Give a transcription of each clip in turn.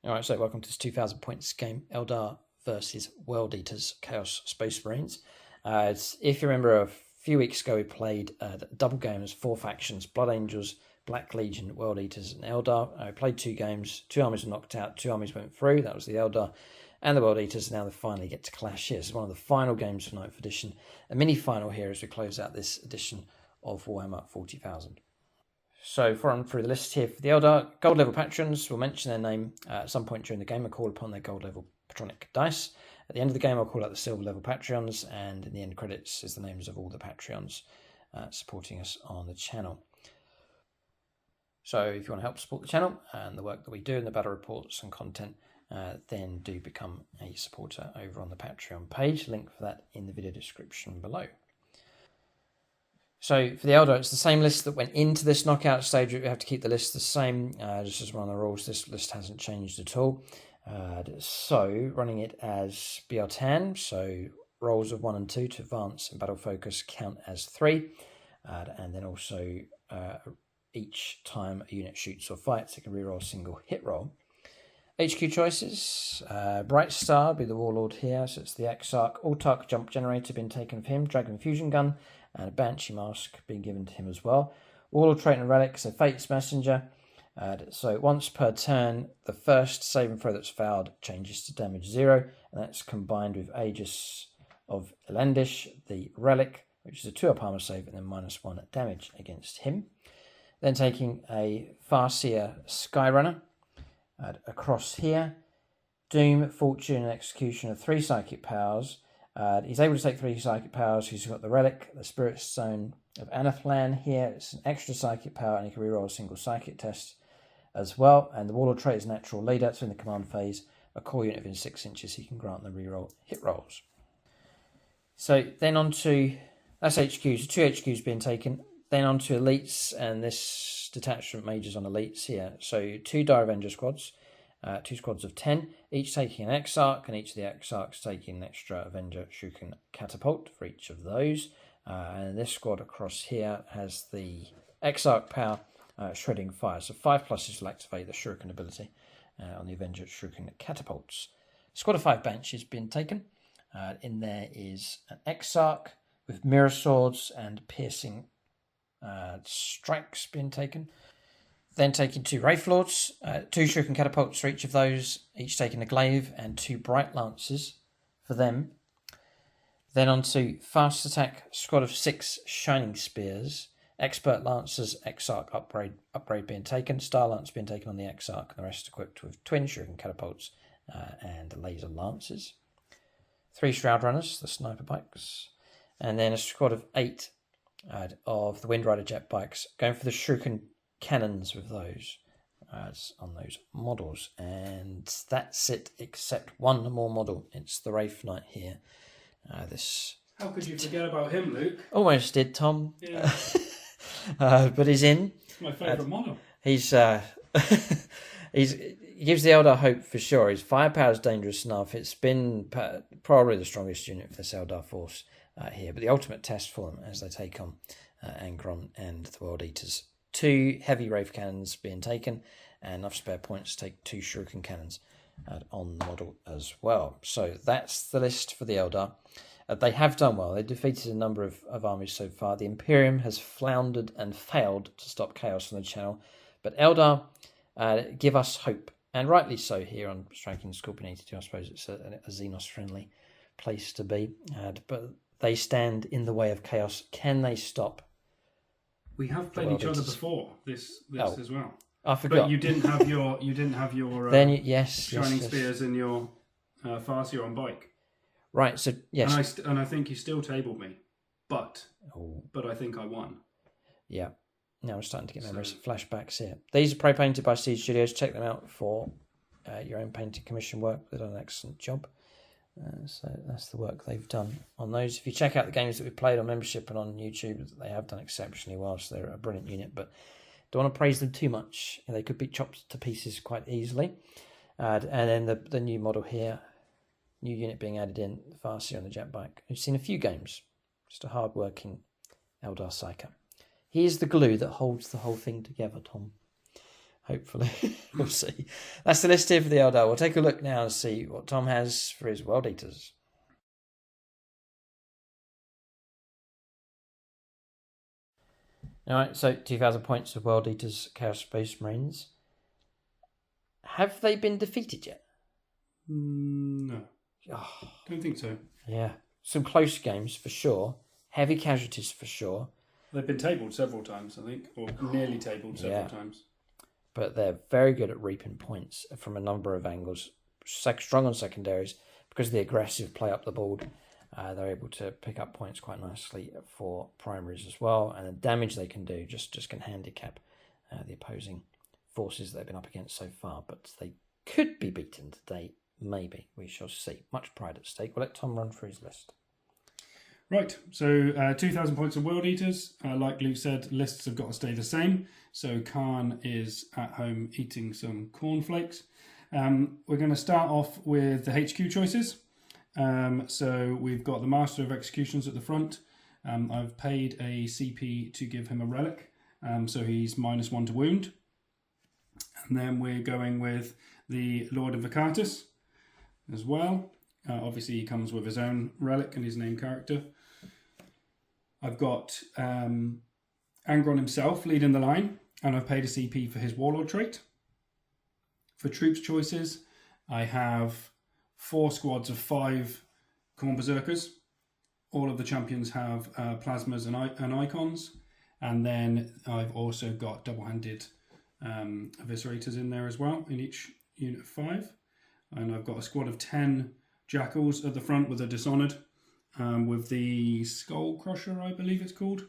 Alright, so welcome to this 2000 points game, Eldar versus World Eaters, Chaos Space Marines. If you remember, a few weeks ago we played double games, 4 factions, Blood Angels, Black Legion, World Eaters and Eldar. I played 2 games, 2 armies were knocked out, 2 armies went through, that was the Eldar and the World Eaters. Now they finally get to clash here. This is one of the final games for 9th edition, a mini-final here as we close out this edition of Warhammer 40,000. So, for on through the list here for the Eldar, gold level patrons will mention their name at some point during the game and call upon their gold level patronic dice. At the end of the game, I'll call out the silver level Patreons, and in the end credits is the names of all the Patreons supporting us on the channel. So, if you want to help support the channel and the work that we do in the battle reports and content, then do become a supporter over on the Patreon page. Link for that in the video description below. So for the Eldar, it's the same list that went into this knockout stage. We have to keep the list the same, just as one of the rules. This list hasn't changed at all. So running it as BR10, so rolls of 1 and 2 to advance and battle focus count as 3. And then also each time a unit shoots or fights, it can reroll a single hit roll. HQ choices, Bright Star, be the Warlord here, so it's the Exarch. All-Tark jump generator being taken for him, Dragon Fusion Gun, and a Banshee Mask being given to him as well. Warlord Trait and Relic, so Fate's Messenger. So once per turn, the first saving throw that's failed changes to damage 0, and that's combined with Aegis of Elendish, the Relic, which is a 2-up armor save, and then -1 damage against him. Then taking a Farseer Skyrunner across here. Doom, Fortune, and Execution of 3 psychic powers. He's able to take 3 psychic powers. He's got the Relic, the Spirit Stone of Anathlan here. It's an extra psychic power, and he can reroll a single psychic test as well. And the Warlord trait is Natural Leader, so in the command phase, a core unit within 6 inches, he can grant the reroll hit rolls. So then on to, that's HQs, so 2 HQs being taken. Then on to elites, and this detachment majors on elites here. So 2 Dire Avenger squads. 2 squads of 10, each taking an Exarch, and each of the Exarchs taking an extra Avenger Shuriken Catapult for each of those. And this squad across here has the Exarch power, Shredding Fire. So 5 pluses will activate the Shuriken ability on the Avenger Shuriken Catapults. Squad of 5 Banshees being taken. In there is an Exarch with Mirror Swords and Piercing Strikes being taken. Then taking 2 Wraith Lords, 2 Shuriken Catapults for each of those, each taking a Glaive, and 2 Bright Lances for them. Then on to Fast Attack, squad of 6 Shining Spears, Expert Lancers, Exarch upgrade being taken, Star Lance being taken on the Exarch, and the rest equipped with twin Shuriken Catapults and Laser Lances. 3 Shroud Runners, the Sniper Bikes, and then a squad of 8 of the Wind Rider Jet Bikes, going for the Shuriken Cannons with those on those models. And that's it, except one more model. It's the Wraith Knight here. How could you forget about him, Luke? Almost did, Tom. Yeah. But he's in. It's my favourite model. He gives the Eldar hope for sure. His firepower is dangerous enough. It's been probably the strongest unit for this Eldar force here. But the ultimate test for them as they take on Angron and the World Eaters. 2 heavy Wraith Cannons being taken, and enough spare points to take 2 Shuriken Cannons on the model as well. So that's the list for the Eldar. They have done well. They defeated a number of armies so far. The Imperium has floundered and failed to stop chaos on the channel. But Eldar give us hope, and rightly so here on Striking Scorpion 82. I suppose it's a Xenos-friendly place to be. But they stand in the way of chaos. Can they stop? We have played each other before this as well. I forgot. But you didn't have your then Shining Spears and your Farseer on bike. Right. So yes, and I think you still tabled me, but I think I won. Yeah. Now we're starting to get memories, flashbacks here. These are pre-painted by Siege Studios. Check them out for your own painting commission work. They've done an excellent job. So that's the work they've done on those. If you check out the games that we've played on membership and on YouTube, they have done exceptionally well. So they're a brilliant unit, but don't want to praise them too much. They could be chopped to pieces quite easily. And then the new model here, new unit being added in, the Farseer on the jet bike. We've seen a few games. Just a hard-working Eldar Psyker. He is the glue that holds the whole thing together, Tom. Hopefully. We'll see. That's the list here for the Eldar. We'll take a look now and see what Tom has for his World Eaters. Alright, so 2,000 points of World Eaters Chaos Space Marines. Have they been defeated yet? No. Don't think so. Yeah. Some close games for sure. Heavy casualties for sure. They've been tabled several times, I think, or nearly tabled several times. But they're very good at reaping points from a number of angles. Strong on secondaries because of the aggressive play up the board. They're able to pick up points quite nicely for primaries as well, and the damage they can do just can handicap the opposing forces that they've been up against so far. But they could be beaten today, maybe. We shall see. Much pride at stake. We'll let Tom run through his list. Right, so 2,000 points of World Eaters. Like Luke said, lists have got to stay the same. So Khan is at home eating some cornflakes. We're going to start off with the HQ choices. So we've got the Master of Executions at the front. I've paid a CP to give him a relic, so he's -1 to wound. And then we're going with the Lord of Vacatus as well. Obviously he comes with his own relic and his name character. I've got Angron himself leading the line, and I've paid a CP for his Warlord trait. For troops choices, I have 4 squads of 5 Khorne Berserkers. All of the champions have plasmas and icons. And then I've also got double-handed eviscerators in there as well, in each unit of 5. And I've got a squad of 10 jackals at the front with a Dishonored, with the Skull Crusher, I believe it's called.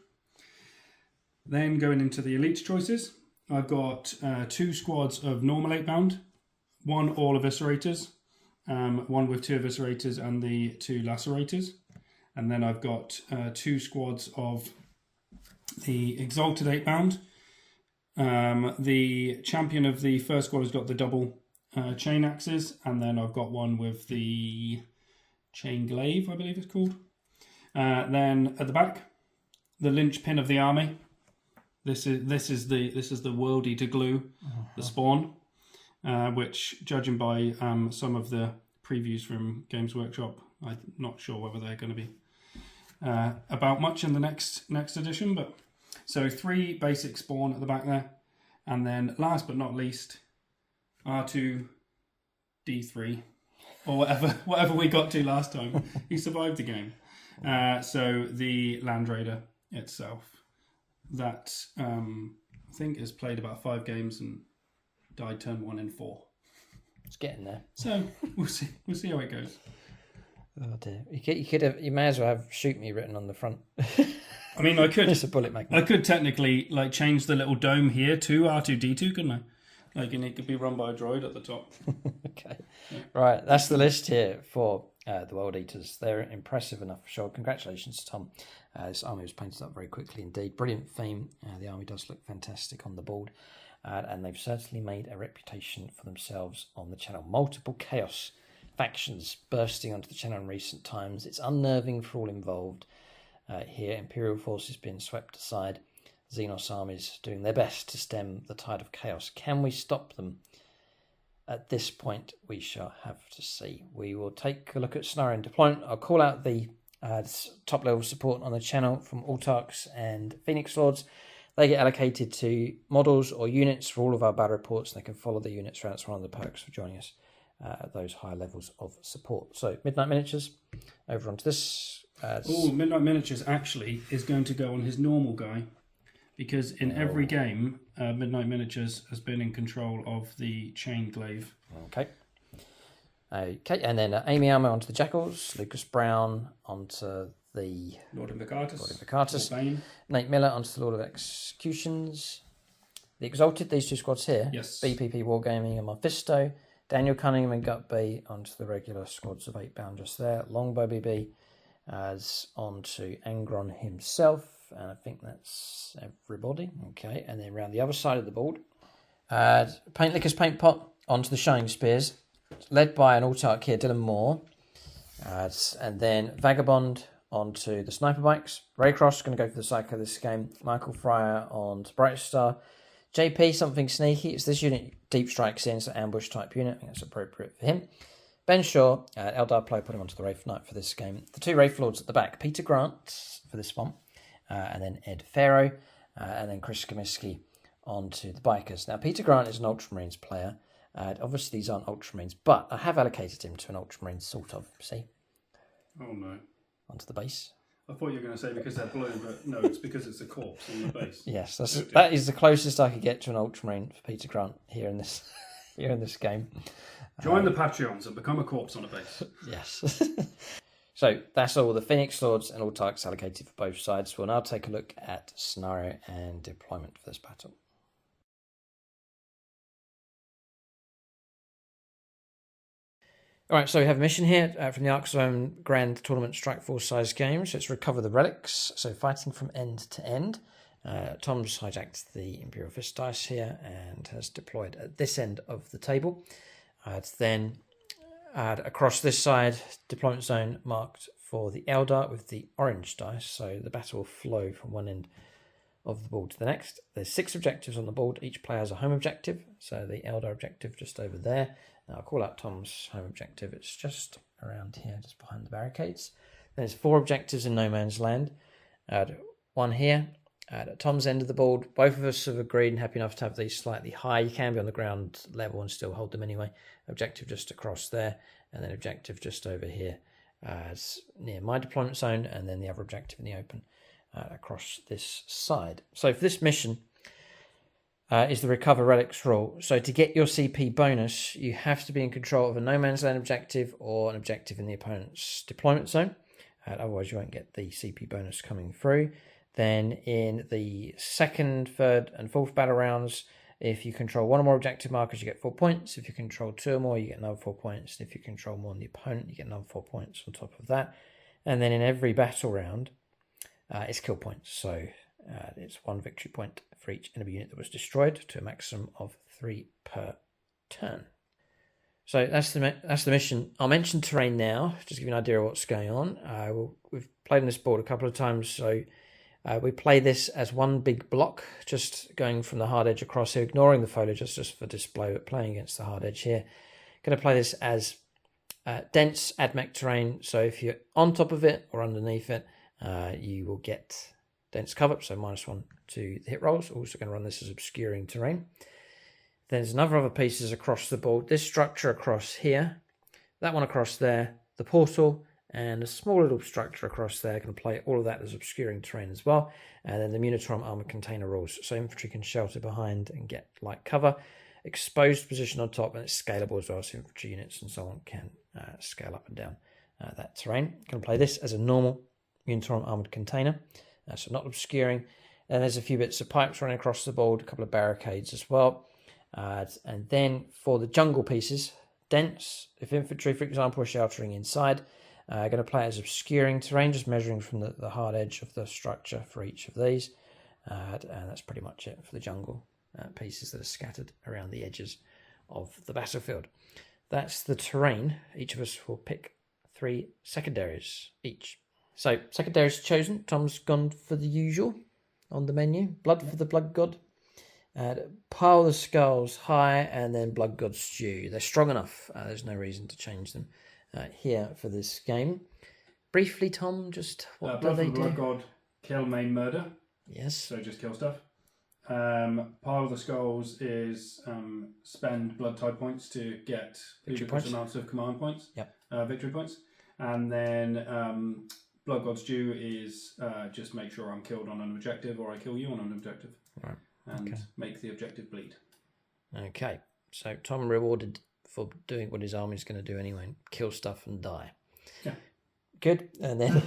Then going into the elite choices, I've got 2 squads of normal 8-bound, 1 all eviscerators, 1 with 2 eviscerators and the 2 lacerators. And then I've got 2 squads of the exalted 8-bound. The champion of the first squad has got the double chain axes, and then I've got one with the chain glaive, I believe it's called. Then at the back, the linchpin of the army. This is the World Eater glue, the spawn, which, judging by some of the previews from Games Workshop, I'm not sure whether they're going to be about much in the next edition. But so 3 basic spawn at the back there, and then last but not least, R2 D3 or whatever we got to last time. He survived the game. So the Land Raider itself, that I think has played about 5 games and died turn 1 in 4. It's getting there. So we'll see how it goes. Oh dear! You may as well have "shoot me" written on the front. I mean, I could. It's a bullet magnet. I could technically change the little dome here to R2D2, couldn't I? And it could be run by a droid at the top. Okay, right. That's the list here for the World Eaters. They're impressive enough for sure. Congratulations, Tom. This army was painted up very quickly indeed. Brilliant theme. The army does look fantastic on the board. And they've certainly made a reputation for themselves on the channel. Multiple chaos factions bursting onto the channel in recent times. It's unnerving for all involved. Here, Imperial forces being swept aside. Xenos armies doing their best to stem the tide of chaos. Can we stop them? At this point, we shall have to see. We will take a look at scenario and deployment. I'll call out the top level support on the channel from Autarchs and Phoenix Lords. They get allocated to models or units for all of our battle reports, and they can follow the units around. It's one of the perks for joining us at those high levels of support. So, Midnight Miniatures, over onto this. Midnight Miniatures actually is going to go on his normal guy, because in every game, Midnight Miniatures has been in control of the chain glaive. Okay, and then Amy Almer onto the Jackals, Lucas Brown onto the Lord of Vacatus, Nate Miller onto the Lord of Executions, the Exalted, these 2 squads here, yes. BPP Wargaming and Mephisto, Daniel Cunningham and Gutby onto the regular squads of 8-bound just there, Longbow BB as onto Angron himself, and I think that's everybody. Okay, and then around the other side of the board, Paint Lickers Paint Pot onto the Shining Spears, led by an Autarch here, Dylan Moore, and then Vagabond onto the Sniper Bikes. Raycross going to go for the Psycho this game. Michael Fryer onto Bright Star. JP, something sneaky. It's this unit deep strikes in, so ambush type unit. I think that's appropriate for him. Ben Shaw, Eldar player, put him onto the Wraith Knight for this game. The 2 Wraith Lords at the back. Peter Grant for this one, and then Ed Farrow, and then Chris Comiskey onto the Bikers. Now, Peter Grant is an Ultramarines player. Obviously, these aren't Ultramarines, but I have allocated him to an Ultramarine, sort of. See? Oh, no. Onto the base. I thought you were going to say because they're blue, but no, it's because it's a corpse on the base. Yes, that is the closest I could get to an Ultramarine for Peter Grant here in this game. Join the Patreons and become a corpse on a base. Yes. So that's all the Phoenix Lords and all targets allocated for both sides. We'll now take a look at scenario and deployment for this battle. Alright, so we have a mission here from the Ark Zone Grand Tournament Strike Force size game. So it's recover the relics, so fighting from end to end. Tom's hijacked the Imperial Fist dice here and has deployed at this end of the table. Then across this side, deployment zone marked for the Eldar with the orange dice, so the battle will flow from one end of the board to the next. There's 6 objectives on the board. Each player has a home objective, so the Eldar objective just over there. Now I'll call out Tom's home objective. It's just around here, just behind the barricades. There's 4 objectives in no man's land. One here at Tom's end of the board. Both of us have agreed and happy enough to have these slightly high. You can be on the ground level and still hold them anyway. Objective just across there, and then objective just over here near my deployment zone, and then the other objective in the open across this side. So for this mission is the recover relics rule. So to get your CP bonus, you have to be in control of a no man's land objective or an objective in the opponent's deployment zone. Otherwise you won't get the CP bonus coming through. Then in the 2nd, 3rd and 4th battle rounds, if you control 1 or more objective markers, you get 4 points. If you control 2 or more, you get another 4 points. And if you control more than the opponent, you get another 4 points on top of that. And then in every battle round, it's kill points. So it's 1 victory point for each enemy unit that was destroyed, to a maximum of 3 per turn. So that's the mission. I'll mention terrain now, just to give you an idea of what's going on. We've played on this board a couple of times, so we play this as one big block, just going from the hard edge across here, ignoring the foliage, just for display, but playing against the hard edge here. Going to play this as dense AdMech terrain, so if you're on top of it or underneath it, you will get dense cover, so -1 to the hit rolls. Also going to run this as obscuring terrain. There's other pieces across the board. This structure across here, that one across there, the portal, and a small little structure across there. Going to play all of that as obscuring terrain as well. And then the Munitorum armored container rules. So infantry can shelter behind and get light cover. Exposed position on top, and it's scalable as well, so infantry units and so on can scale up and down that terrain. Going to play this as a normal Munitorum armored container, so not obscuring. And there's a few bits of pipes running across the board, a couple of barricades as well. And then for the jungle pieces, dense, if infantry, for example, are sheltering inside, going to play it as obscuring terrain, just measuring from the hard edge of the structure for each of these. And that's pretty much it for the jungle pieces that are scattered around the edges of the battlefield. That's the terrain. Each of us will pick 3 secondaries each. So, secondaries chosen. Tom's gone for the usual on the menu. Blood for the Blood God. Pile the Skulls high, and then Blood God Stew. They're strong enough. There's no reason to change them here for this game. Briefly, Tom, just what do they do? Blood God, kill, maim, murder. Yes. So just kill stuff. Pile the Skulls is spend blood type points to get ludicrous amounts of command points. Yep. Victory points. And then Blood God's Due is just make sure I'm killed on an objective, or I kill you on an objective. Right. And make the objective bleed. Okay. So Tom rewarded for doing what his army's going to do anyway, kill stuff and die. Yeah. Good. And then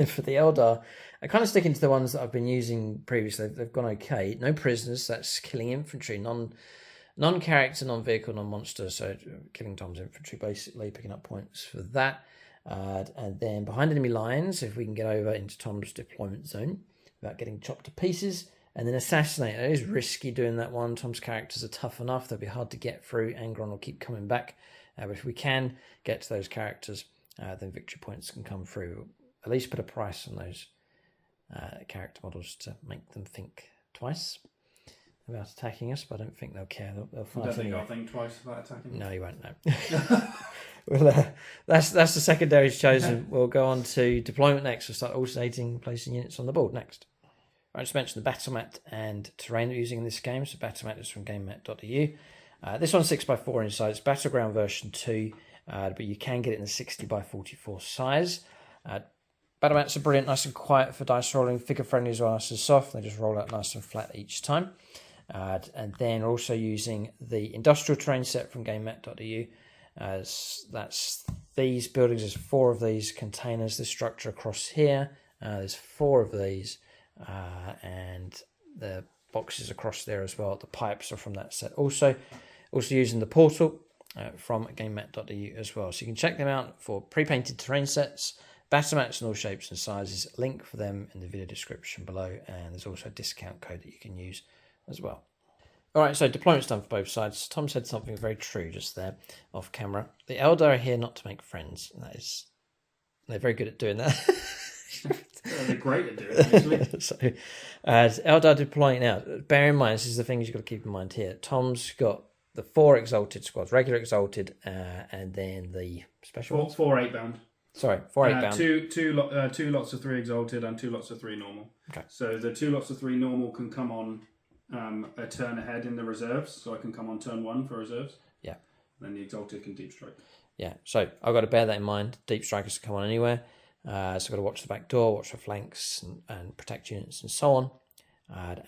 for the Eldar, I kind of sticking to the ones that I've been using previously. They've gone okay. No prisoners. That's killing infantry. Non-character, non-vehicle, non-monster. So killing Tom's infantry, basically, picking up points for that. And then behind enemy lines, if we can get over into Tom's deployment zone without getting chopped to pieces. And then assassinate. It is risky doing that one. Tom's characters are tough enough. They'll be hard to get through. Angron will keep coming back. But if we can get to those characters, then victory points can come through. At least put a price on those character models to make them think twice. about attacking us, but I don't think they'll care. They'll I fight don't think anyway. I'll think twice about attacking. No, you won't know. Well, that's the secondaries chosen. We'll go on to deployment next. We'll start alternating, placing units on the board next. I just mentioned the battle mat and terrain that we're using in this game. So battle mat is from gamemat.eu. This one's 6x4 in size. It's Battleground version 2, but you can get it in the 60x44 size. Battle mats are brilliant, nice and quiet for dice rolling, figure friendly as well, nice and soft. They just roll out nice and flat each time. And then also using the industrial terrain set from gamemat.eu. That's these buildings. There's 4 of these containers. This structure across here. There's 4 of these, and the boxes across there as well. The pipes are from that set. Also using the portal from gamemat.eu as well. So you can check them out for pre-painted terrain sets. Battle mats in all shapes and sizes. Link for them in the video description below, and there's also a discount code that you can use as well. Alright, so deployment's done for both sides. Tom said something very true just there, off camera. The Eldar are here not to make friends. They're very good at doing that. They're great at doing it, actually. So, as Eldar deploying now, bear in mind, this is the things you've got to keep in mind here. Tom's got the 4 exalted squads, regular exalted, and then the special ones. 4 8-bound. Sorry, 4 8-bound. Two lots of 3 exalted and 2 lots of 3 normal. Okay. So the 2 lots of 3 normal can come on a turn ahead in the reserves, so I can come on turn 1 for reserves. Yeah. Then the exalted can deep strike. Yeah, so I've got to bear that in mind. Deep strikers can come on anywhere. So I've got to watch the back door, watch the flanks, and protect units and so on.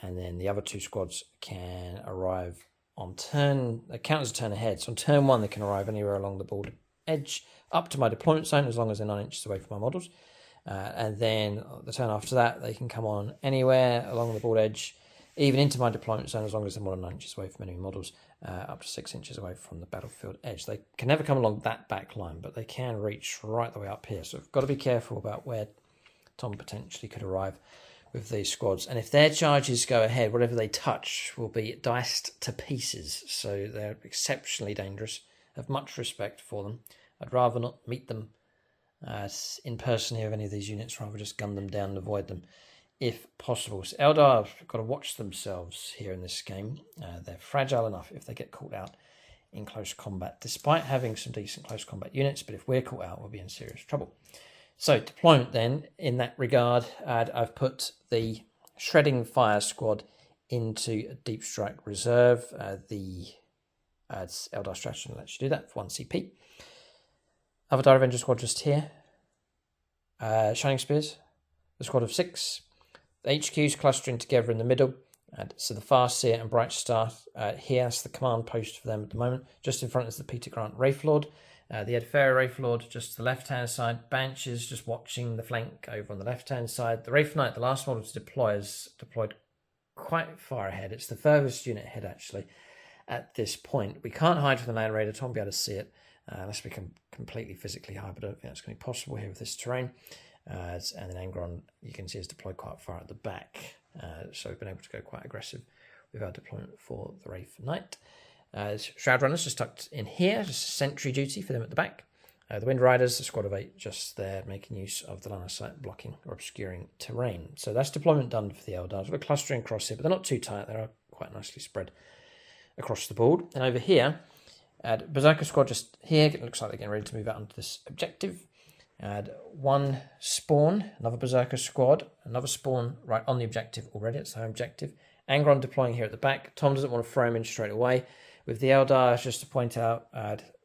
And then the other 2 squads can arrive on turn. They count as a turn ahead. So on turn 1, they can arrive anywhere along the board edge up to my deployment zone, as long as they're 9 inches away from my models. And then the turn after that, they can come on anywhere along the board edge, even into my deployment zone, as long as they're more than 9 inches away from enemy models, up to 6 inches away from the battlefield edge. They can never come along that back line, but they can reach right the way up here. So I've got to be careful about where Tom potentially could arrive with these squads. And if their charges go ahead, whatever they touch will be diced to pieces. So they're exceptionally dangerous. I have much respect for them. I'd rather not meet them in person here of any of these units, rather just gun them down and avoid them if possible. So Eldar have got to watch themselves here in this game. They're fragile enough if they get caught out in close combat, despite having some decent close combat units, but if we're caught out, we'll be in serious trouble. So deployment then, in that regard, I've put the Shredding Fire Squad into a Deep Strike Reserve. The Eldar strategy lets you do that for 1 CP. Avatar Avenger Squad just here. Shining Spears, the squad of 6. The HQs clustering together in the middle. So the Farseer and Bright Star here. That's the command post for them at the moment. Just in front is the Peter Grant Wraith Lord. The Ed Ferrer Wraith Lord just to the left-hand side. Banshees just watching the flank over on the left-hand side. The Wraith Knight, the last model to deploy, is deployed quite far ahead. It's the furthest unit ahead, actually, at this point. We can't hide from the Land Raider. Tom will be able to see it unless we can completely physically hide, but I don't think that's going to be possible here with this terrain. And then Angron, you can see, is deployed quite far at the back. So we've been able to go quite aggressive with our deployment for the Wraith Knight. Shroud Runners just tucked in here, just sentry duty for them at the back. The Wind Riders, the squad of 8, just there, making use of the line of sight, blocking or obscuring terrain. So that's deployment done for the Eldars. We're clustering across here, but they're not too tight. They're quite nicely spread across the board. And over here, Berserker Squad just here. It looks like they're getting ready to move out onto this objective. One spawn, another Berserker Squad, another spawn right on the objective already. It's the home objective. Angron deploying here at the back. Tom doesn't want to throw him in straight away. With the Eldar, just to point out,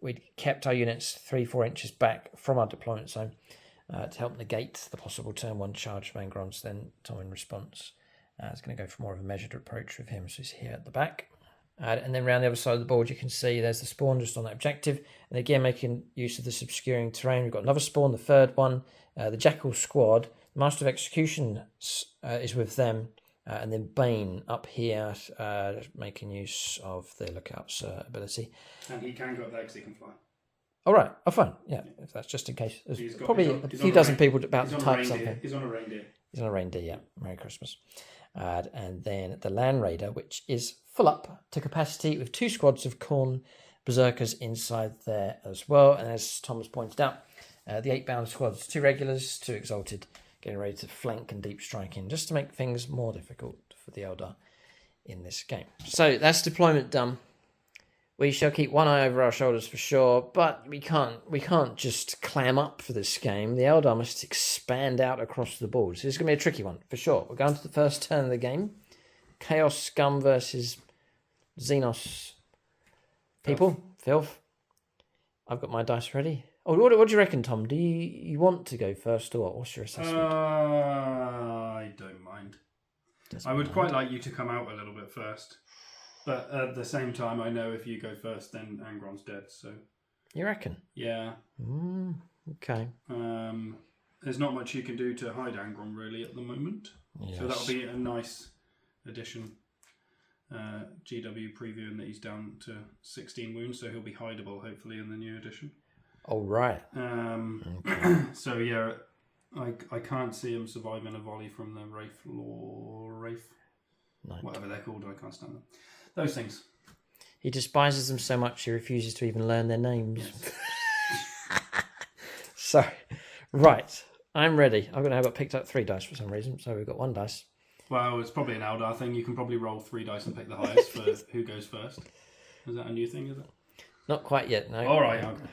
we kept our units 3-4 inches back from our deployment zone to help negate the possible turn 1 charge of Angrons. Then Tom, in response, is going to go for more of a measured approach with him. So he's here at the back. And then around the other side of the board, you can see there's the spawn just on that objective. And again, making use of this obscuring terrain. We've got another spawn, the third one. The Jackal Squad, Master of Execution is with them. And then Bane up here, making use of the Lookout's ability. And he can go up there because he can fly. All right. Oh, fine. Yeah, if that's just in case. There's probably a few dozen people about to type something. He's on a reindeer. He's on a reindeer, yeah. Merry Christmas. And then the Land Raider, which is full up to capacity with 2 squads of Khorne Berserkers inside there as well. And as Thomas pointed out, the 8-bound squads, 2 regulars, 2 exalted, getting ready to flank and deep strike in, just to make things more difficult for the Eldar in this game. So that's deployment done. We shall keep one eye over our shoulders for sure, but we can't just clam up for this game. The Eldar must expand out across the board. So this is going to be a tricky one, for sure. We're going to the first turn of the game. Chaos Scum versus Xenos people. Filth. I've got my dice ready. Oh, what do you reckon, Tom? Do you want to go first, or what's your assessment? I don't mind. I would quite like you to come out a little bit first. But at the same time, I know if you go first, then Angron's dead. So you reckon? Yeah. Okay. There's not much you can do to hide Angron really at the moment. Yes. So that'll be a nice addition. GW previewing that he's down to 16 wounds, so he'll be hideable hopefully in the new edition. Oh right. Okay. So yeah, I can't see him surviving a volley from the Wraith or Wraith. Whatever they're called, I can't stand them. Those things. He despises them so much he refuses to even learn their names. Yes. So, right, I'm ready. I've got picked up 3 dice for some reason, so we've got 1 dice. Well, it's probably an Eldar thing. You can probably roll 3 dice and pick the highest for who goes first. Is that a new thing, is it? Not quite yet, no. All right, okay.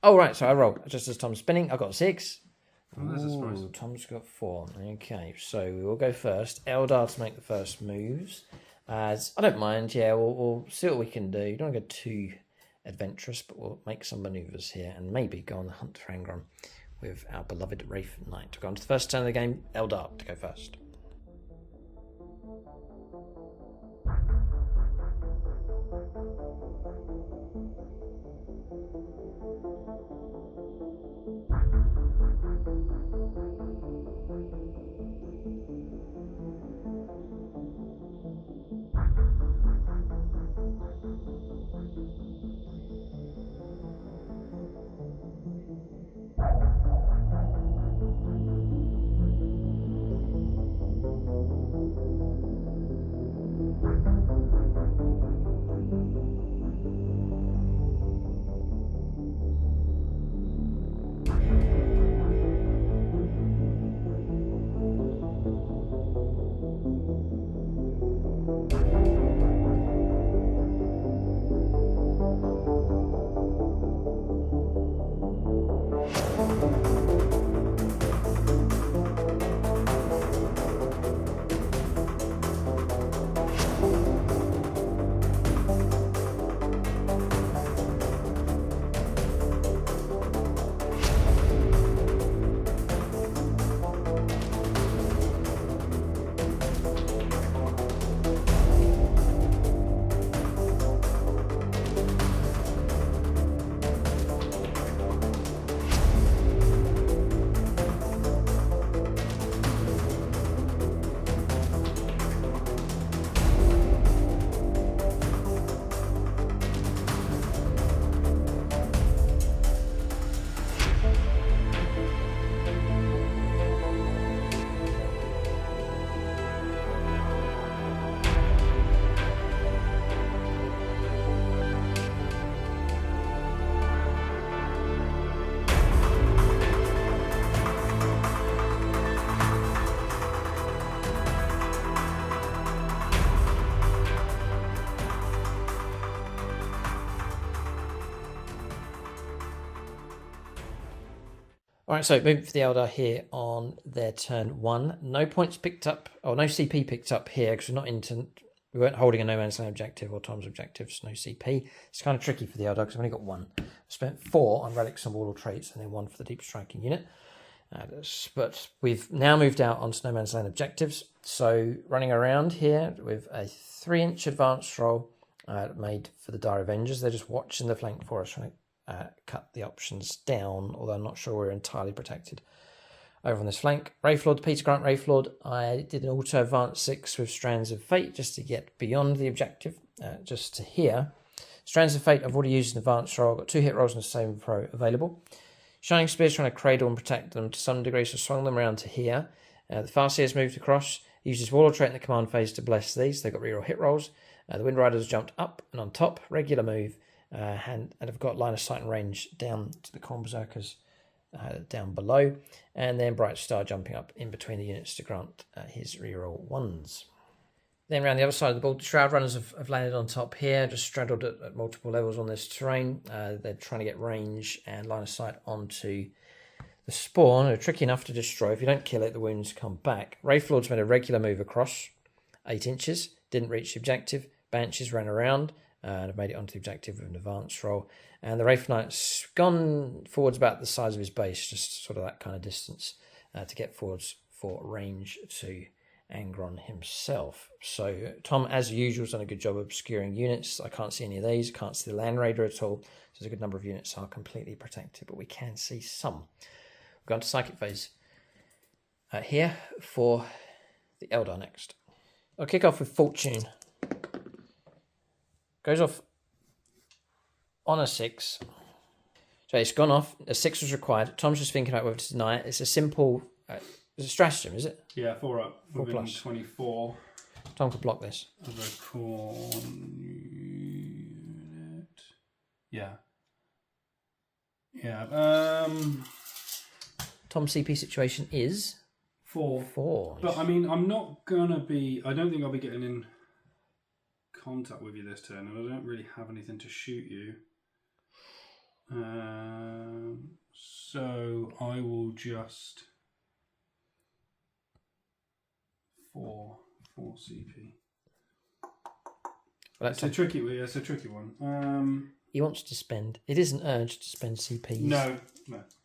Oh, right, so I roll. Just as Tom's spinning, I've got 6. Oh, there's a surprise. Tom's got 4. Okay, so we will go first. Eldar to make the first moves. As I don't mind, yeah, we'll see what we can do. You don't want to go too adventurous, but we'll make some manoeuvres here and maybe go on the hunt for Angron with our beloved Wraith Knight. We'll go on to the first turn of the game. Eldar to go first. Alright, so moving for the Eldar here on their turn 1. No points picked up, or no CP picked up here, because we weren't holding a no man's land objective or Tom's objectives, no CP. It's kind of tricky for the Eldar, because I've only got 1. I spent 4 on relics and warlord traits, and then 1 for the deep striking unit. But we've now moved out onto no man's land objectives, so running around here with a 3-inch advance roll made for the Dire Avengers. They're just watching the flank for us, trying to cut the options down, although I'm not sure we're entirely protected over on this flank. Wraithlord, Peter Grant Wraithlord. I did an auto advance 6 with Strands of Fate just to get beyond the objective, just to here. Strands of Fate I've already used an advance roll. I've got 2 hit rolls and a saving throw available. Shining Spears trying to cradle and protect them to some degree, so swung them around to here. The Farseer's moved across, uses Warlord trait in the command phase to bless these. They've got reroll hit rolls. The Wind Riders jumped up and on top, regular move. And I've got line of sight and range down to the Khorne Berserkers down below, and then Bright Star jumping up in between the units to grant his reroll 1s. Then around the other side of the board, the Shroud Runners have landed on top here, just straddled at multiple levels on this terrain. They're trying to get range and line of sight onto the spawn. They're tricky enough to destroy. If you don't kill it, the wounds come back. Wraithlords made a regular move across, 8 inches, didn't reach the objective. Banshees ran around and have made it onto the objective with an advanced roll. And the Wraith Knight's gone forwards about the size of his base, just sort of that kind of distance to get forwards for range to Angron himself. So Tom, as usual, has done a good job of obscuring units. I can't see any of these. Can't see the Land Raider at all. So there's a good number of units are completely protected, but we can see some. We've gone to Psychic Phase here for the Eldar next. I'll kick off with Fortune. Goes off on a 6. So it's gone off. A 6 was required. Tom's just thinking about whether to deny it. It's a simple... it's a stratagem, is it? Yeah, 4 up. 4 within plus. 24. Tom could block this. Of a corn unit. Yeah. Yeah. Tom's CP situation is 4. 4. But I mean, I'm not gonna be. I don't think I'll be getting in contact with you this turn, and I don't really have anything to shoot you. So I will just 4 CP. Well, It's a tricky. Yeah, it's a tricky one. he wants to spend. It isn't urged to spend CPs. No.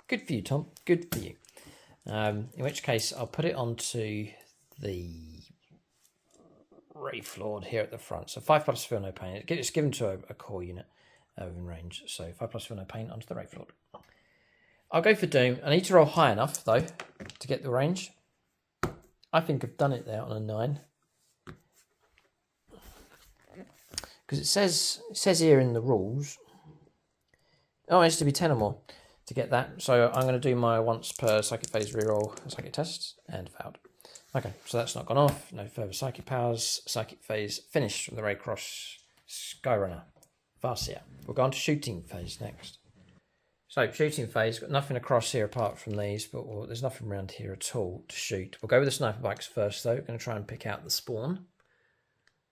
Good for you, Tom. Good for you. In which case, I'll put it onto the Wraithlord here at the front. So 5+ feel no pain. It's given to a core unit within range. So 5+ feel no pain onto the Wraithlord. I'll go for Doom. I need to roll high enough, though, to get the range. I think I've done it there on a 9. Because it says here in the rules... Oh, it has to be 10 or more to get that. So I'm going to do my once per Psychic Phase reroll Psychic tests and failed. Okay, so that's not gone off. No further Psychic powers. Psychic Phase finished from the Raycross Skyrunner. Varsia. We'll go on to Shooting Phase next. So Shooting Phase, got nothing across here apart from these, but there's nothing around here at all to shoot. We'll go with the Sniper Bikes first though. Going to try and pick out the spawn.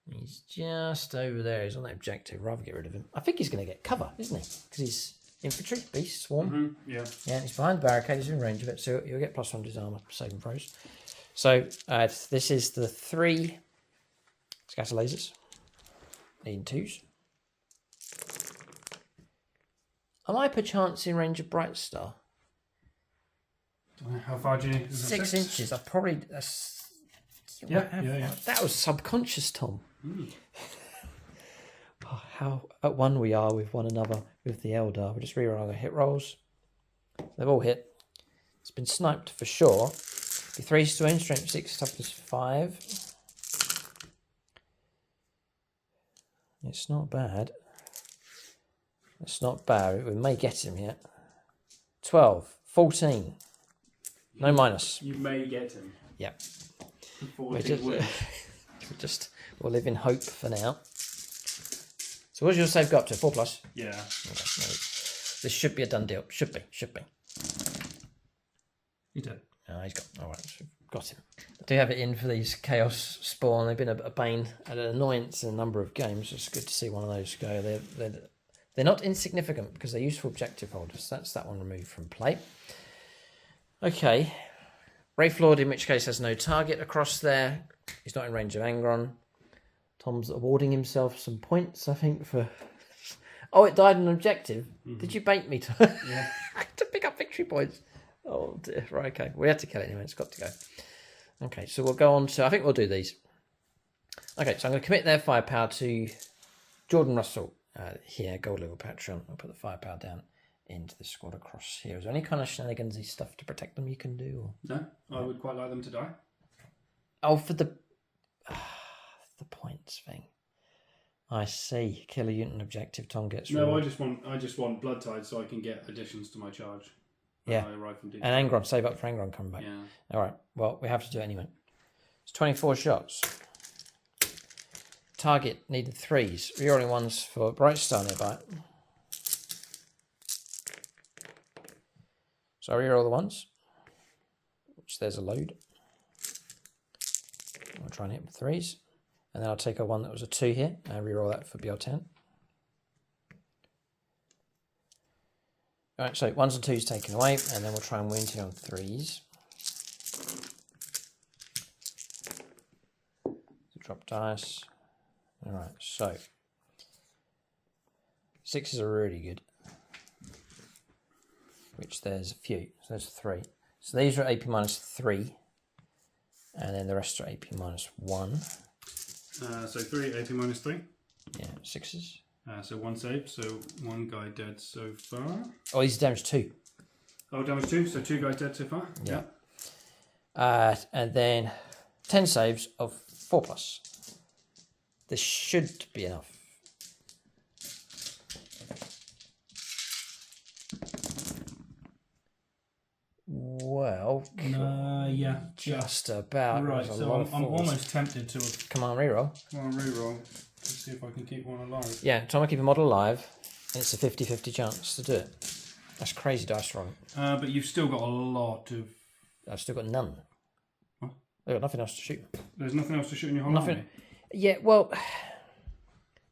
He's just over there. He's on that objective. Rather get rid of him. I think he's going to get cover, isn't he? Because he's infantry, beast, swarm. Yeah. Yeah, and he's behind the barricade. He's in range of it, so you'll get +1 to his armor, saving throws. So this is the 3 scatter lasers. Needing 2s. Am I perchance in range of Bright Star? How far do you need? 6 inches. I probably. Yeah. That was subconscious, Tom. Oh, how at one we are with one another with the Eldar. We're just rerolling our hit rolls. They've all hit. It's been sniped for sure. The 3's to aim, strength 6, toughness 5. It's not bad. It's not bad. We may get him yet. 12, 14. No minus. You may get him. Yep. We'll We'll live in hope for now. So what does your save go up to? 4+? Yeah. Okay, no. This should be a done deal. Should be. You did. Oh, he's got. All right, so got him. I do have it in for these Chaos Spawn. They've been a bane and an annoyance in a number of games. It's good to see one of those go. They're not insignificant because they're useful objective holders. That's that one removed from play. Okay. Wraithlord, in which case, has no target across there. He's not in range of Angron. Tom's awarding himself some points, I think, for... Oh, it died on an objective? Mm-hmm. Did you bait me to... Yeah. to pick up victory points? Oh, dear. Right, okay. We had to kill it anyway. It's got to go. Okay, so we'll go on to... I think we'll do these. Okay, so I'm going to commit their firepower to Jordan Russell here, gold level Patreon. I'll put the firepower down into the squad across here. Is there any kind of shenanigansy stuff to protect them you can do? Or... No, I would quite like them to die. Oh, for the points thing. I see. Kill a unit objective. Tom gets. No, I just want blood tide so I can get additions to my charge. Yeah. I arrive from and Angron, save up for Angron coming back. Yeah. All right. Well, we have to do it anyway. It's 24 shots. Target needed 3s. Rerolling 1s for Bright Star nearby. So I reroll the 1s, which there's a load. I'll try and hit with 3s. And then I'll take a 1 that was a 2 here and reroll that for BR10. Alright, so 1s and 2s taken away, and then we'll try and wound here on 3s. Drop dice. Alright, so 6s are really good, which there's a few. So there's 3. So these are AP minus 3, and then the rest are AP minus 1. So 3 AP minus 3. Yeah, 6s. So 1 save, so 1 guy dead so far. Oh, these are damage 2. Oh, damage 2, so 2 guys dead so far. Yeah. And then 10 saves of 4+. This should be enough. Well, yeah, just about. Right, so I'm almost tempted to come on, reroll. Come on, reroll. Let's see if I can keep one alive. Yeah, try and keep a model alive, and it's a 50-50 chance to do it. That's crazy dice rolling. But you've still got a lot of... I've still got none. What? I've got nothing else to shoot. There's nothing else to shoot in your whole army? Yeah, well,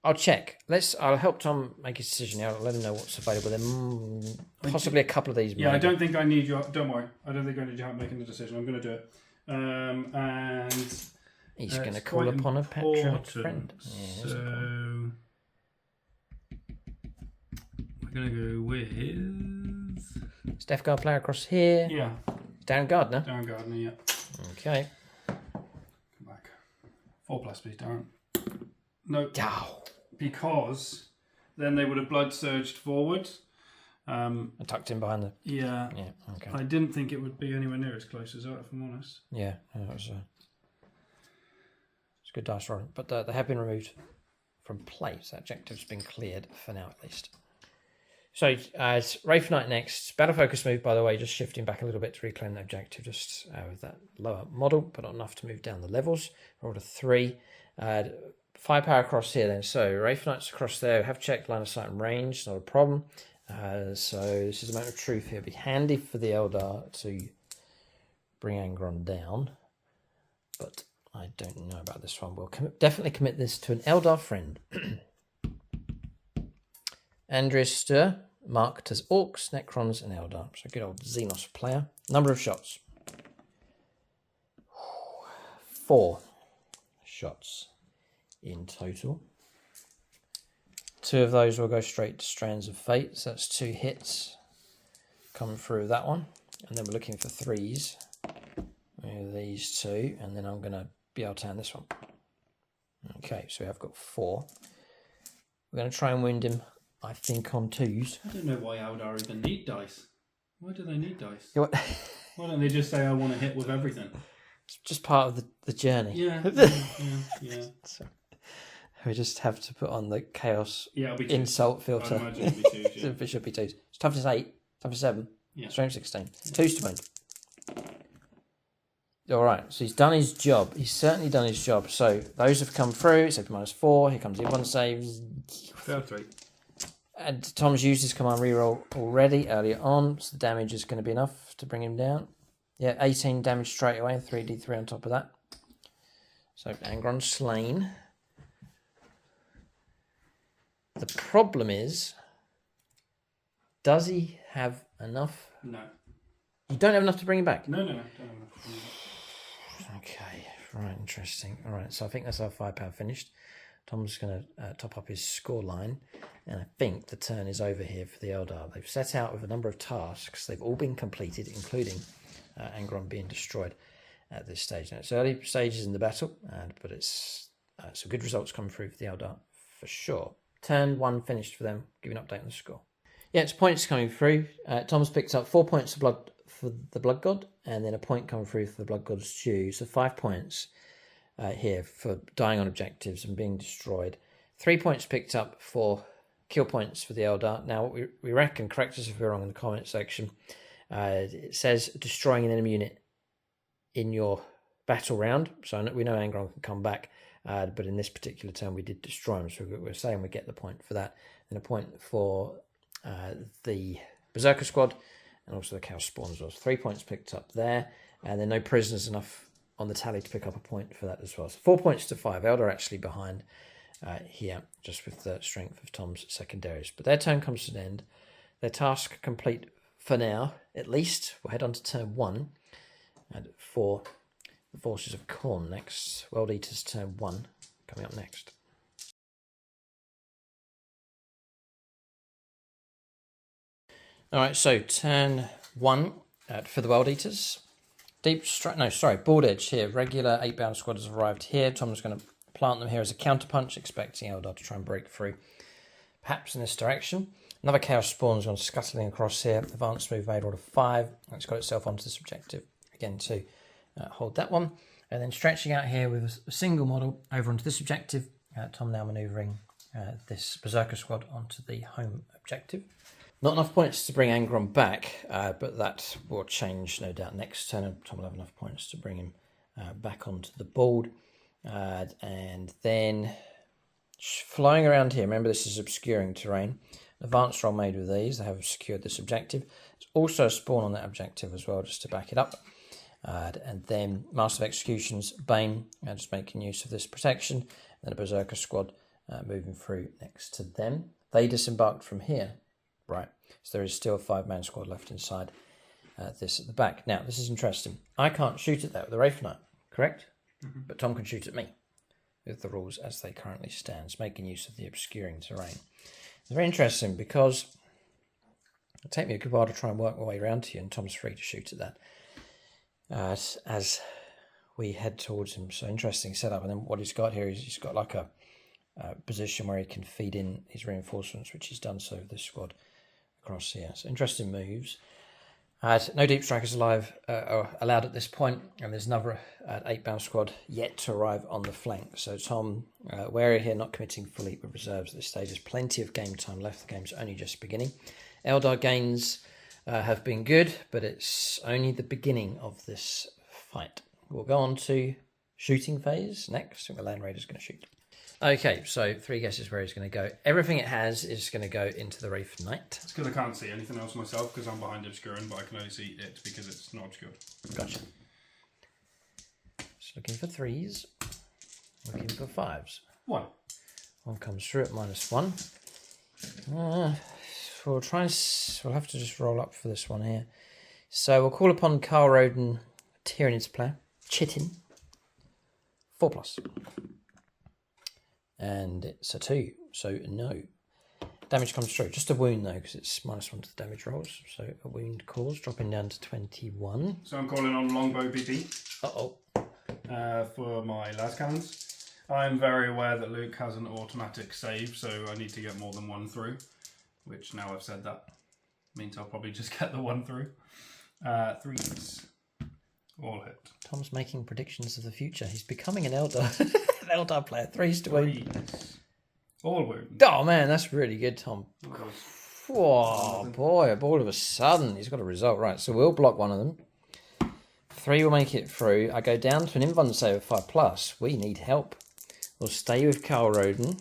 I'll check. I'll help Tom make his decision. I'll let him know what's available. Then possibly a couple of these. Yeah, maybe. I don't think I need your... Don't worry. I don't think I need your help making the decision. I'm going to do it. And... He's going to call upon a patriot friend. Yeah, so... We're going to go with... Steph Guard player across here. Yeah. Darren Gardner. Darren Gardner, yeah. Okay. Come back. 4+, please, Darren. No. Ow. Because then they would have blood surged forward. And tucked in behind the... Yeah. Yeah, okay. I didn't think it would be anywhere near as close as that, if I'm honest. Yeah, that was... It's good dice rolling. But they have been removed from play, so that objective's been cleared for now at least. So, it's Wraith Knight next. Battle focus move, by the way, just shifting back a little bit to reclaim the objective, just with that lower model, but not enough to move down the levels. Rolled a 3. Firepower across here then. So, Wraith Knights across there. Have checked line of sight and range, not a problem. So, this is a moment of truth here. It'd be handy for the Eldar to bring Angron down, but I don't know about this one. We'll definitely commit this to an Eldar friend. Andreas Stur, marked as Orcs, Necrons, and Eldar. So good old Xenos player. Number of shots. 4 shots in total. 2 of those will go straight to Strands of Fate. So that's 2 hits coming through that one. And then we're looking for 3s. These 2. And then I'm going to be able to hand this one. Okay, so we have got 4. We're going to try and wound him, I think, on 2s. I don't know why Eldar even need dice. Why do they need dice? Yeah, why don't they just say, I want to hit with everything? It's just part of the journey. Yeah. Yeah. So we just have to put on the chaos it'll be insult filter. I imagine it'll be 2s, yeah. It should be 2s. It's toughness 8, toughness 7, strength 16. 2s to wound. Alright, so he's done his job. He's certainly done his job. So those have come through. It's AP -4. Here comes the 1 saves. Fail 3. And Tom's used his command reroll already earlier on, so the damage is going to be enough to bring him down. Yeah, 18 damage straight away, 3d3 on top of that. So Angron slain. The problem is, does he have enough? No. You don't have enough to bring him back? No, don't have enough. Okay, right, interesting. All right, so I think that's our firepower finished. Tom's going to top up his score line, and I think the turn is over here for the Eldar. They've set out with a number of tasks. They've all been completed, including Angron being destroyed at this stage. Now, it's early stages in the battle, but it's some good results coming through for the Eldar, for sure. Turn 1 finished for them. Give you an update on the score. Yeah, it's points coming through. Tom's picked up 4 points of blood for the Blood God, and then a point coming through for the Blood God's Stew. So 5 points here for dying on objectives and being destroyed. 3 points picked up for kill points for the Eldar. Now, what we reckon, correct us if we're wrong in the comment section, it says destroying an enemy unit in your battle round. So we know Angron can come back, but in this particular turn we did destroy him, so we're saying we get the point for that. And a point for the Berserker Squad, and also the Chaos Spawn as well. So 3 points picked up there, and then no prisoners enough on the tally to pick up a point for that as well. So 4 points to 5. Eldar actually behind here, just with the strength of Tom's secondaries. But their turn comes to an end. Their task complete for now, at least. We'll head on to turn 1. And for the forces of Khorne next. World Eaters turn 1 coming up next. Alright, so turn 1 for the World Eaters. Board edge here. Regular 8-bound squad has arrived here. Tom's going to plant them here as a counterpunch, expecting Eldar to try and break through, perhaps in this direction. Another Chaos Spawn's gone scuttling across here. Advanced move made, order 5. It's got itself onto this objective. Again, to hold that one. And then stretching out here with a single model over onto this objective. Tom now manoeuvring this Berserker squad onto the home objective. Not enough points to bring Angron back, but that will change, no doubt, next turn. And Tom will have enough points to bring him back onto the board. And then flying around here, remember this is obscuring terrain. Advanced roll made with these, they have secured this objective. There's also a spawn on that objective as well, just to back it up. And then Master of Executions, Bane, just making use of this protection. And then a Berserker squad moving through next to them. They disembarked from here. Right, so there is still a 5-man squad left inside this at the back. Now, this is interesting. I can't shoot at that with the Wraith Knight, correct? Mm-hmm. But Tom can shoot at me with the rules as they currently stand, making use of the obscuring terrain. It's very interesting because it'll take me a good while to try and work my way around to you, and Tom's free to shoot at that as we head towards him. So interesting setup. And then what he's got here is he's got like a position where he can feed in his reinforcements, which he's done so with this squad across here. So interesting moves. No deep strikers alive are allowed at this point, and there's another 8-bound squad yet to arrive on the flank. So Tom, wary here, not committing fully with reserves at this stage. There's plenty of game time left. The game's only just beginning. Eldar gains have been good, but it's only the beginning of this fight. We'll go on to shooting phase next. I think the Land Raider's going to shoot. Okay, so 3 guesses where he's going to go. Everything it has is going to go into the Wraith Knight. It's because I can't see anything else myself because I'm behind obscuring, but I can only see it because it's not obscured. Gotcha. Just looking for 3s. Looking for 5s. 1. 1 comes through at -1. We'll try and... We'll have to just roll up for this one here. So we'll call upon Carl Roden, Tyranids player. Chitin. 4+. And it's a 2, so no. Damage comes through. Just a wound though, because it's -1 to the damage rolls. So a wound cause, dropping down to 21. So I'm calling on Longbow BP. Uh-oh. For my las cannons. I'm very aware that Luke has an automatic save, so I need to get more than 1 through. Which, now I've said that, means I'll probably just get the 1 through. 3s. All hit. Tom's making predictions of the future. He's becoming an Eldar. Eldar player. 3s to wound. All wound. Oh man, that's really good, Tom. Whoa, boy, all of a sudden he's got a result. Right, so we'll block one of them. 3 will make it through. I go down to an invuln save of 5+. We need help. We'll stay with Carl Roden.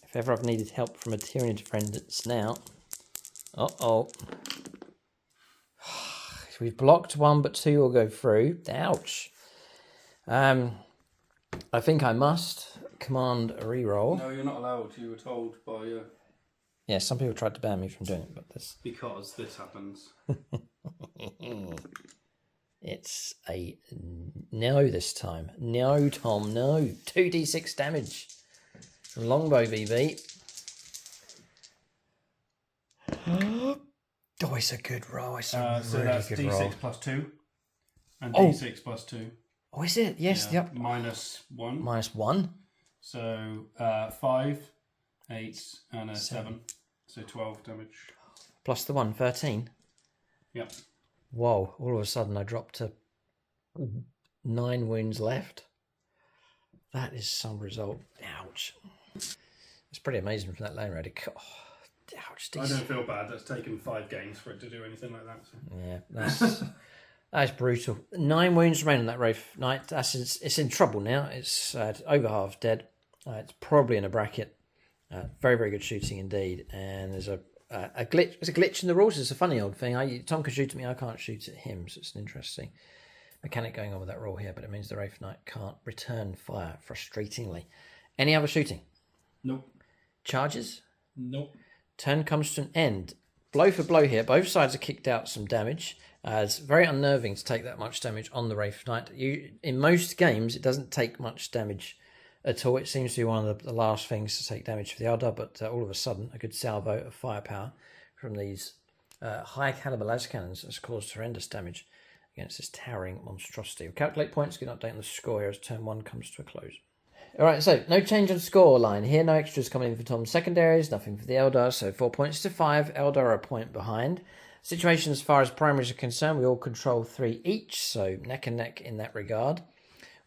If ever I've needed help from a Tyranid friend, it's now. Uh-oh. We've blocked 1, but 2 will go through. Ouch. I think I must command a reroll. No, you're not allowed. You were told by... Yeah, some people tried to ban me from doing it, but this... Because this happens. It's a no this time. No, Tom, no. 2d6 damage from Longbow BB. Oh, it's a good roll. It's a so really that's good D6 roll. +2 and D6 +2. Oh, is it? Yes, Yeah, yep. -1. -1. So 5, 8, and a 7. So 12 damage. Plus the 1, 13. Yep. Whoa, all of a sudden I dropped to 9 wounds left. That is some result. Ouch. It's pretty amazing from that Lane Raider. Oh, ouch. I don't feel bad. That's taken 5 games for it to do anything like that. So. Yeah, that's brutal. 9 wounds remain on that Wraith Knight. It's in trouble now. It's over half dead. It's probably in a bracket. Very, very good shooting indeed. And there's a glitch. There's a glitch in the rules. It's a funny old thing. Tom can shoot at me. I can't shoot at him. So it's an interesting mechanic going on with that rule here, but it means the Wraith Knight can't return fire, frustratingly. Any other shooting? Nope. Charges? Nope. Turn comes to an end. Blow for blow here. Both sides are kicked out some damage. It's very unnerving to take that much damage on the Wraith Knight. In most games, it doesn't take much damage at all. It seems to be one of the last things to take damage for the Eldar, but all of a sudden, a good salvo of firepower from these high caliber las cannons has caused horrendous damage against this towering monstrosity. We'll calculate points, get an update on the score here as turn 1 comes to a close. Alright, so no change on score line here. No extras coming in for Tom's secondaries, nothing for the Eldar, so 4 points to 5. Eldar are a point behind. Situation as far as primaries are concerned, we all control 3 each, so neck and neck in that regard.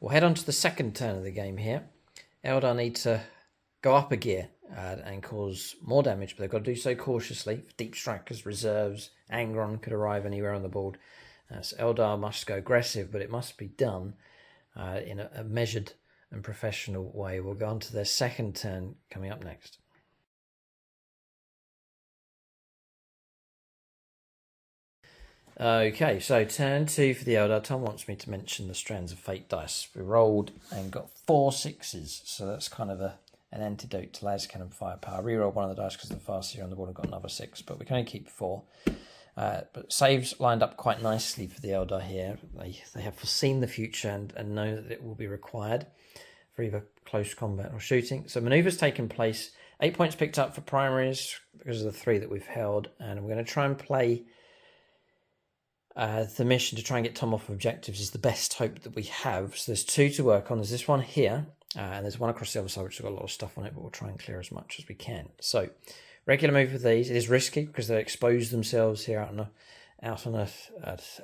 We'll head on to the second turn of the game here. Eldar need to go up a gear and cause more damage, but they've got to do so cautiously. Deep strikers, reserves, Angron could arrive anywhere on the board. So Eldar must go aggressive, but it must be done in a measured and professional way. We'll go on to their second turn coming up next. Okay, so turn 2 for the Eldar. Tom wants me to mention the Strands of Fate dice. We rolled and got 4 6s, so that's kind of an antidote to las cannon firepower. Rerolled one of the dice because the Farseer on the board and got another 6, but we can only keep 4. But saves lined up quite nicely for the Eldar here. They have foreseen the future and know that it will be required for either close combat or shooting. So manoeuvres taken place. 8 points picked up for primaries because of the 3 that we've held, and we're going to try and play the mission to try and get Tom off of objectives is the best hope that we have. So there's 2 to work on. There's this one here, and there's one across the other side which has got a lot of stuff on it, but we'll try and clear as much as we can. So regular move with these. It is risky because they expose themselves here out on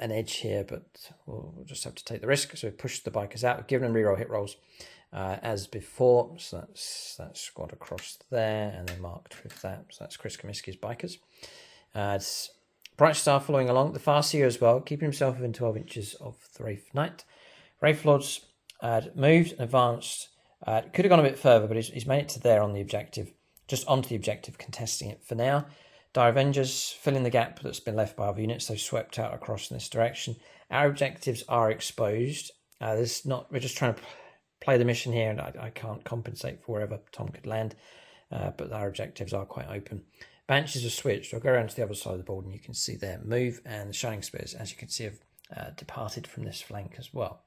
an edge here, but we'll just have to take the risk. So we've pushed the bikers out. We've given them reroll hit rolls as before. So that's that squad across there, and they're marked with that. So that's Chris Comiskey's bikers. It's Bright Star following along. The Farseer as well, keeping himself within 12 inches of the Wraith Knight. Wraith Lords moved and advanced. Could have gone a bit further, but he's made it to there on the objective. Just onto the objective, contesting it for now. Dire Avengers filling the gap that's been left by other units. They've swept out across in this direction. Our objectives are exposed. We're just trying to play the mission here, and I can't compensate for wherever Tom could land, but our objectives are quite open. Banshees are switched. I'll go around to the other side of the board, and you can see their move, and the Shining Spears, as you can see, have departed from this flank as well.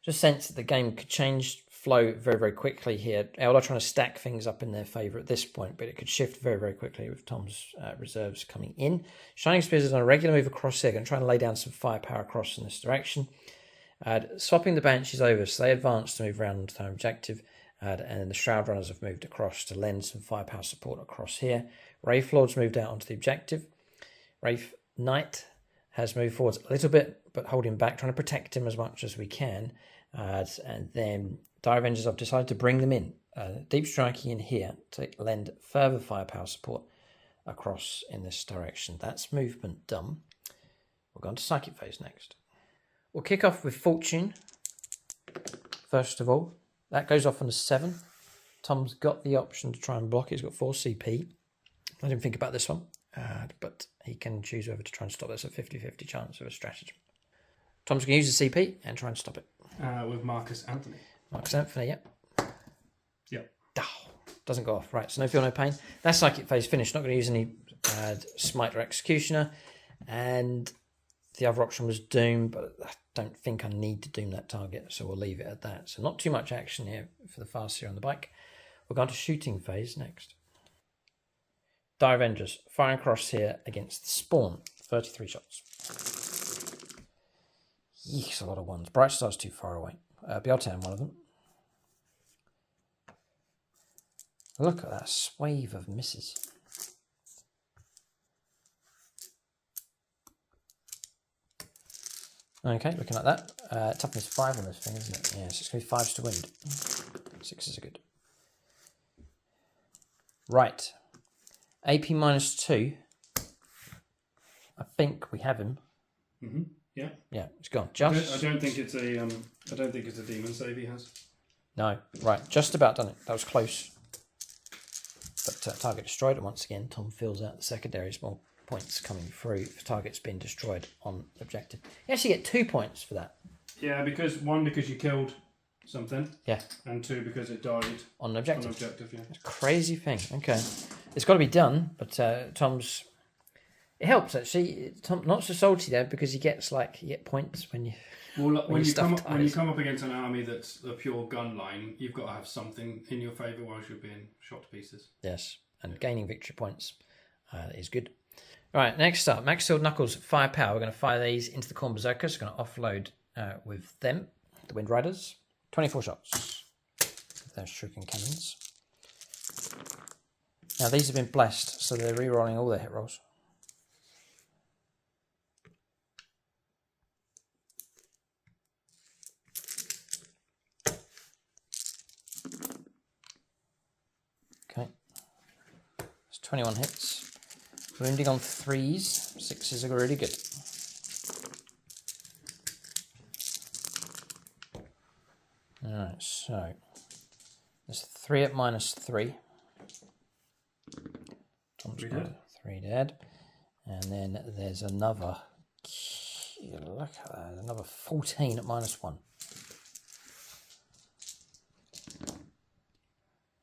Just sense that the game could change flow very, very quickly here. Eldar trying to stack things up in their favour at this point, but it could shift very, very quickly with Tom's reserves coming in. Shining Spears is on a regular move across here, going to try and lay down some firepower across in this direction. Swapping the Banshees over, so they advance to move around to their objective, and then the Shroud Runners have moved across to lend some firepower support across here. Wraith Lords moved out onto the objective. Wraith Knight has moved forwards a little bit, but holding back, trying to protect him as much as we can. And then Dire Avengers, I've decided to bring them in. Deep striking in here to lend further firepower support across in this direction. That's movement done. We'll go on to Psychic Phase next. We'll kick off with Fortune. First of all, that goes off on a 7. Tom's got the option to try and block it. He's got 4 CP. I didn't think about this one, but he can choose whether to try and stop it. It's a 50-50 chance of a stratagem. Tom's going to use the CP and try and stop it. With Marcus Anthony. Marcus Anthony, yep. Yep. Oh, doesn't go off. Right, so no feel, no pain. That's Psychic Phase finished. Not going to use any Smite or Executioner. And the other option was Doom, but I don't think I need to Doom that target, so we'll leave it at that. So not too much action here for the Farseer on the bike. We'll go on to Shooting Phase next. Dire Avengers, firing across here against the Spawn. 33 shots. Yeesh, a lot of ones. Bright Star's too far away. Biotan, one of them. Look at that swathe of misses. Okay, looking at that. Toughness 5 on this thing, isn't it? Yeah, so it's going to be 5s to wind. 6s are good. Right. AP -2. I think we have him. Mm-hmm. Yeah. Yeah, it's gone. I don't think it's a demon save he has. No, right. Just about done it. That was close. But target destroyed. And once again, Tom fills out the secondary small points coming through if target's been destroyed on objective. You actually get 2 points for that. Yeah, because you killed something. Yeah. And 2, because it died on an objective. On objective, yeah. It's a crazy thing. Okay. It's got to be done, but Tom's... It helps, actually. Tom not so salty, though, because you get points when you... Well, when you come up against an army that's a pure gun line, you've got to have something in your favour whilst you're being shot to pieces. Yes, and gaining victory points is good. All right, next up, Max Sword Knuckles Firepower. We're going to fire these into the Corn Berserkers. We're going to offload with them, the Wind Riders. 24 shots with those shuriken cannons. Now, these have been blessed, so they're re-rolling all their hit rolls. Okay. It's 21 hits. Wounding on 3s. 6s are really good. Alright, so there's 3 at -3. Tom's got 3 dead. And then there's another, look at that, another 14 at -1.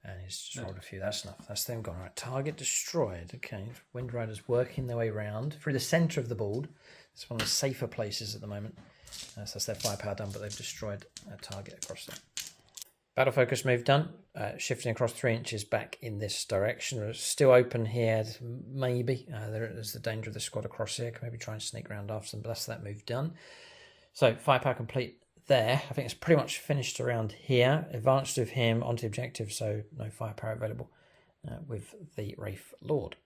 And he's just rolled a few. That's enough. That's them gone. Right, target destroyed. Okay, Wind Riders working their way around through the centre of the board. It's one of the safer places at the moment. So that's their firepower done, but they've destroyed a target across there. Battle focus move done. Shifting across 3 inches back in this direction. It's still open here, maybe. There's the danger of the squad across here. Can maybe try and sneak around after them, but that's that move done. So firepower complete there. I think it's pretty much finished around here. Advanced with him onto the objective, so no firepower available with the Wraith Lord.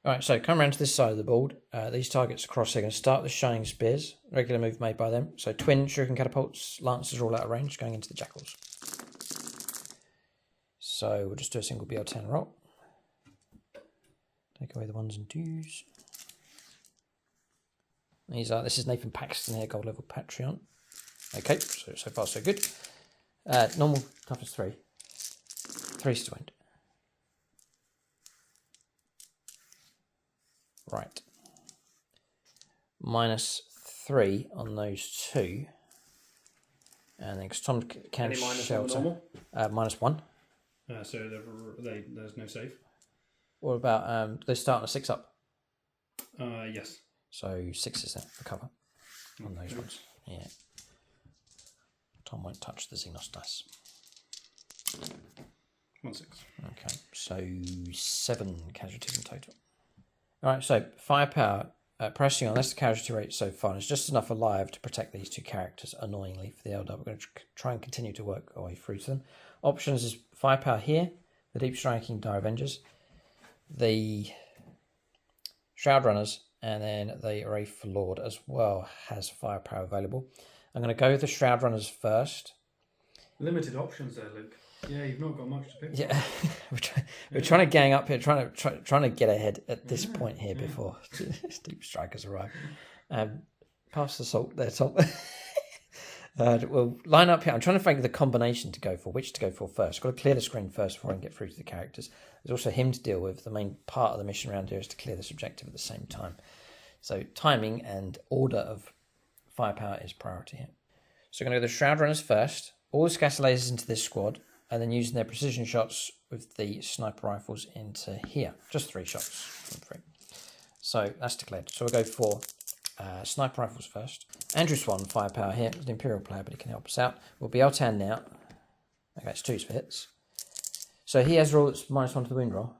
Alright, so come around to this side of the board. These targets across here are going to start with Shining Spears. Regular move made by them. So twin shuriken catapults, lancers are all out of range, going into the jackals. So we'll just do a single BL10 roll. Take away the 1s and 2s. This is Nathan Paxton here, gold level Patreon. Okay, so far so good. Normal toughness 3. 3's to wound. Right. -3 on those 2. And then because Tom can shelter. -1. So there's no save. What about they start on a 6 up? Yes. So 6 is there for cover on those ones. Yeah. Tom won't touch the Xenos dice. 1/6. Okay, so 7 casualties in total. Alright, so firepower pressing on. That's the casualty rate so far. It's just enough alive to protect these 2 characters, annoyingly, for the Eldar. We're going to try and continue to work our way through to them. Options is firepower here, the Deep Striking Dire Avengers, the Shroud Runners, and then the Wraith Lord as well has firepower available. I'm going to go with the Shroud Runners first. Limited options there, Luke. Yeah, you've not got much to pick. Yeah, we're trying to gang up here, trying to get ahead at this point here before Deep Strikers arrive. Pass the salt there, Tom. We'll line up here. I'm trying to think of the combination to go for, which to go for first. I've got to clear the screen first before I can get through to the characters. There's also him to deal with. The main part of the mission around here is to clear this objective at the same time. So timing and order of firepower is priority here. So we're going to go the Shroud Runners first. All the scatter lasers into this squad, and then using their precision shots with the sniper rifles into here. Just 3 shots from 3. So that's declared. So we'll go for sniper rifles first. Andrew Swan, firepower here. He's an Imperial player, but he can help us out. We'll be L10 now. Okay, it's 2s for hits. So he has a roll that's -1 to the wound roll.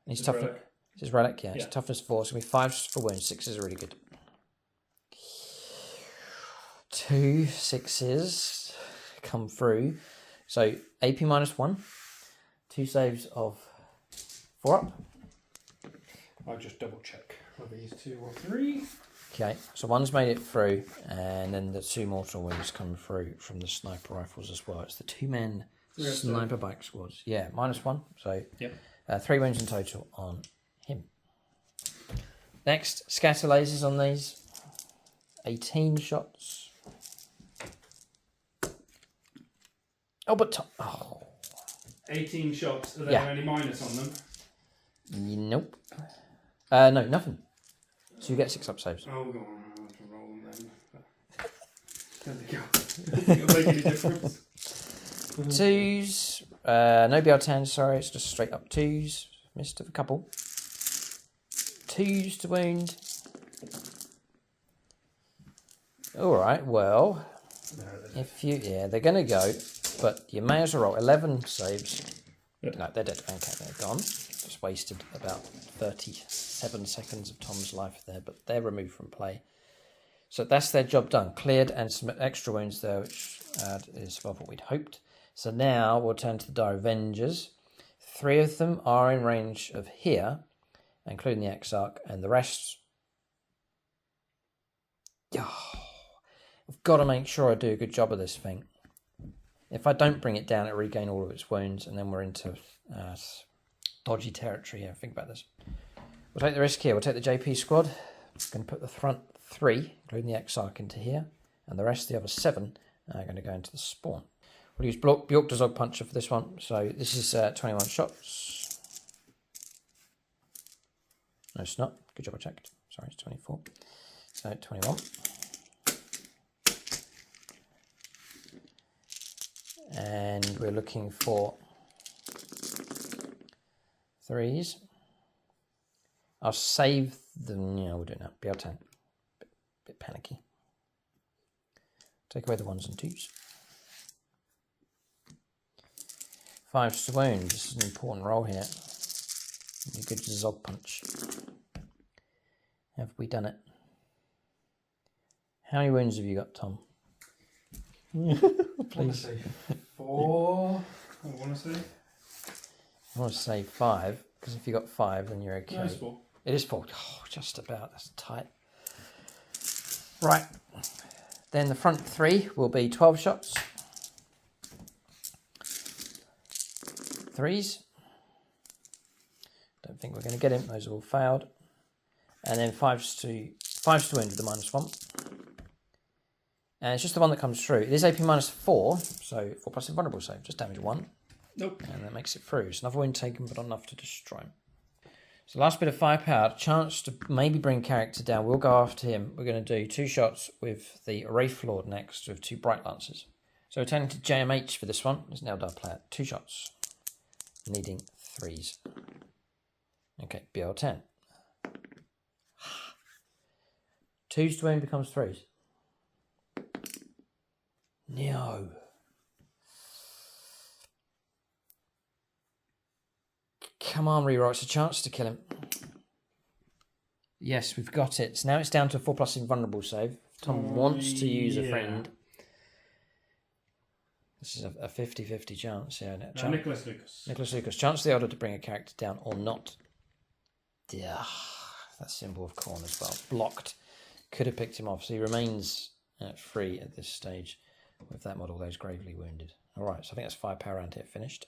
And he's toughness. It's his relic, yeah. It's toughness 4. So it'll be 5s for wounds. 6s are really good. 2 6s come through. So AP -1. 2 saves of 4 up. I'll just double check whether he's 2 or 3. Okay, so 1's made it through, and then the 2 mortal wounds come through from the sniper rifles as well. It's the 2-man sniper bike squads. Yeah, -1. So 3 wounds in total on him. Next, scatter lasers on these. 18 shots. Oh, but 18 shots. Are there any minus on them? Nope. No, nothing. So you get 6 up saves. Oh, go on. I have to roll them then. Don't think it'll make any difference. 2s. No BR10, sorry, it's just straight up 2s. Missed a couple. 2s to wound. Alright, well, if you, they're going to go, but you may as well roll 11 saves. No, they're dead. Okay, they're gone. Just wasted about 37 seconds of Tom's life there, but they're removed from play. So that's their job done. Cleared and some extra wounds there, which is above what we'd hoped. So now we'll turn to the Dire Avengers. 3 of them are in range of here, including the Exarch, and the rest... Oh, I've got to make sure I do a good job of this thing. If I don't bring it down, it'll regain all of its wounds, and then we're into dodgy territory here. Think about this. We'll take the risk here. We'll take the JP squad. I'm going to put the front 3, including the Exarch, into here, and the rest of the other 7 are going to go into the spawn. We'll use Bjork Dog Puncher for this one. So this is 21 shots. No, it's not. Good job, I checked. Sorry, it's 24. So 21. And we're looking for 3s. I'll save them. Yeah, we'll do it now. BR10. Bit panicky. Take away the 1s and 2s. 5s to wound. This is an important roll here. A good Zog punch. Have we done it? How many wounds have you got, Tom? Please. I say 4. I want to say. I want to say 5, because if you got 5, then you're okay. No, it's 4. It is 4. Oh, just about. That's tight. Right. Then the front 3 will be 12 shots. 3s. Don't think we're going to get him. Those are all failed. And then 5s to wound with the -1. And it's just the one that comes through. It is AP -4, so 4+ invulnerable save. Just damage 1. Nope. And that makes it through. It's another wound taken, but not enough to destroy him. So last bit of firepower, chance to maybe bring character down. We'll go after him. We're going to do 2 shots with the Wraith Lord next with 2 Bright Lancers. So returning to JMH for this one. There's an Eldar player. 2 shots. Needing 3s. Okay, BL10. 2s to wound becomes 3s. No. Come on, Reroll. It's a chance to kill him. Yes, we've got it. So now it's down to a 4+ invulnerable save. Tom wants to use a friend. This is a 50-50 chance. Yeah, Nicholas Lucas. Nicholas Lucas. Chance of the Elder to bring a character down or not. Yeah, that symbol of corn as well. Blocked. Could have picked him off. So he remains free at this stage with that model. Those gravely wounded. All right, so I think that's firepower around here finished.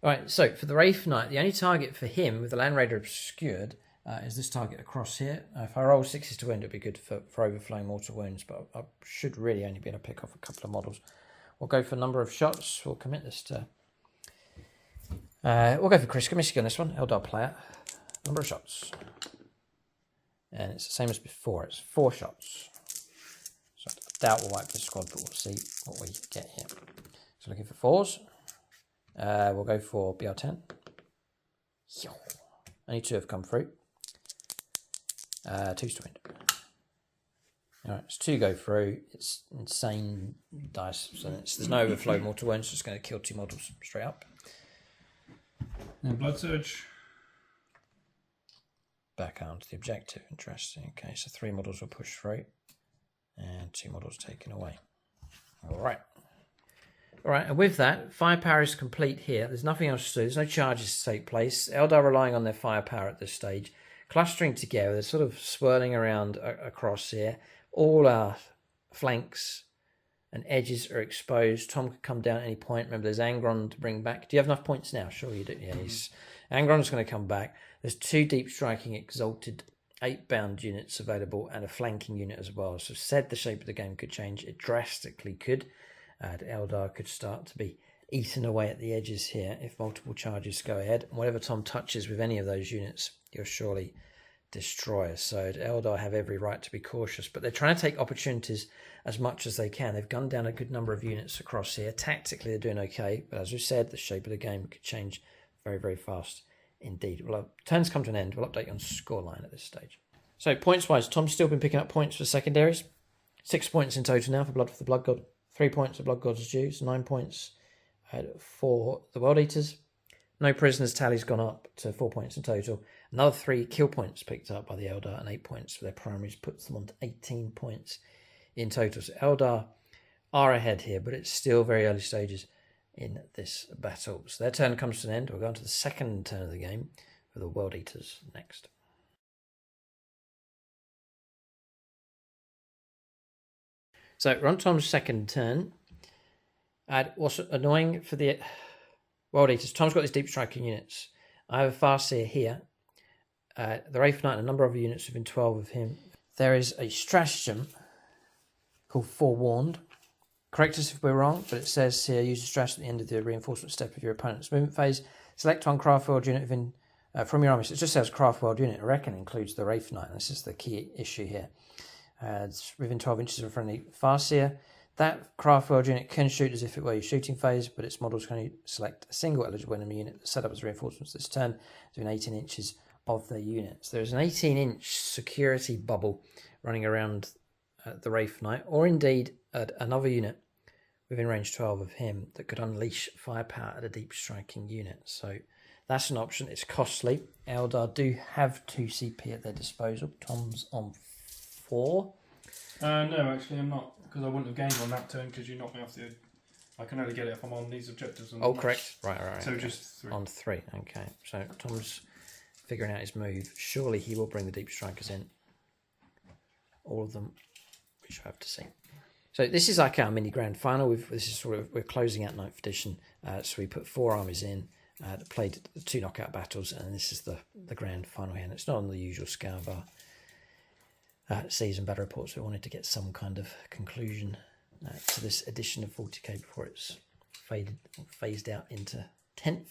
All right, so for the Wraith Knight, the only target for him with the Land Raider obscured is this target across here. If I roll 6s to wound, it'd be good for overflowing mortal wounds, but I should really only be able to pick off a couple of models. We'll go for number of shots. We'll commit this to... we'll go for Chris Kaminsky on this one, Eldar player. Number of shots. And it's the same as before. It's 4 shots. So I doubt we'll wipe this squad, but we'll see what we get here. So looking for 4s. We'll go for BR10. Only 2 have come through. 2s to win. Alright, it's 2 go through. It's insane dice. So there's no overflow mortal wounds. Just going to kill 2 models straight up. And Blood Surge. Back onto the objective. Interesting. Okay, so 3 models will push through. And 2 models taken away. Alright. Alright, and with that, firepower is complete here. There's nothing else to do. There's no charges to take place. Eldar relying on their firepower at this stage. Clustering together. They're sort of swirling around across here. All our flanks and edges are exposed. Tom could come down at any point. Remember, there's Angron to bring back. Do you have enough points now? Sure you do. Yeah, Angron's going to come back. There's 2 deep striking exalted 8-bound units available and a flanking unit as well. So said the shape of the game could change. It drastically could. Eldar could start to be eaten away at the edges here if multiple charges go ahead. And whatever Tom touches with any of those units, you're surely destroyer. So Eldar have every right to be cautious, but they're trying to take opportunities as much as they can. They've gunned down a good number of units across here. Tactically, they're doing okay, but as we said, the shape of the game could change very, very fast indeed. Well, turns come to an end. We'll update you on scoreline at this stage. So points-wise, Tom's still been picking up points for secondaries. 6 points in total now for the Blood God. 3 points for Blood God's Jews. 9 points for the World Eaters. No prisoners tally's gone up to 4 points in total. Another 3 kill points picked up by the Eldar, and 8 points for their primaries puts them on to 18 points in total. So Eldar are ahead here, but it's still very early stages in this battle. So their turn comes to an end. We'll go on to the second turn of the game for the World Eaters next. So we're on Tom's second turn. And what's annoying for the World Eaters, Tom's got these deep striking units. I have a Farseer here. The Wraith Knight and a number of units within 12 of him. There is a stratagem called Forewarned. Correct us if we're wrong, but it says here, use a stratagem at the end of the reinforcement step of your opponent's movement phase. Select one craft world unit within, from your army. So it just says craft world unit. I reckon it includes the Wraith Knight. This is the key issue here. It's within 12 inches of a friendly Farseer. That craft world unit can shoot as if it were your shooting phase, but its models can only select a single eligible enemy unit set up as reinforcements this turn within 18 inches of their units. There's an 18-inch security bubble running around the Wraith Knight, or indeed another unit within range 12 of him that could unleash firepower at a deep striking unit. So that's an option. It's costly. Eldar do have 2 CP at their disposal. Tom's on 4. No, actually I'm not, because I wouldn't have gained on that turn because you knocked me off the... I can only get it if I'm on these objectives. Oh, correct. Right. So okay. just 3. On 3, okay. So Tom's figuring out his move. Surely he will bring the deep strikers in. All of them. We shall have to see. So this is like our mini grand final. We're closing out 9th edition. So we put 4 armies in, played the 2 knockout battles, and this is the grand final here. And it's not on the usual scale of our season battle reports. We wanted to get some kind of conclusion to this edition of 40k before it's phased out into 10th.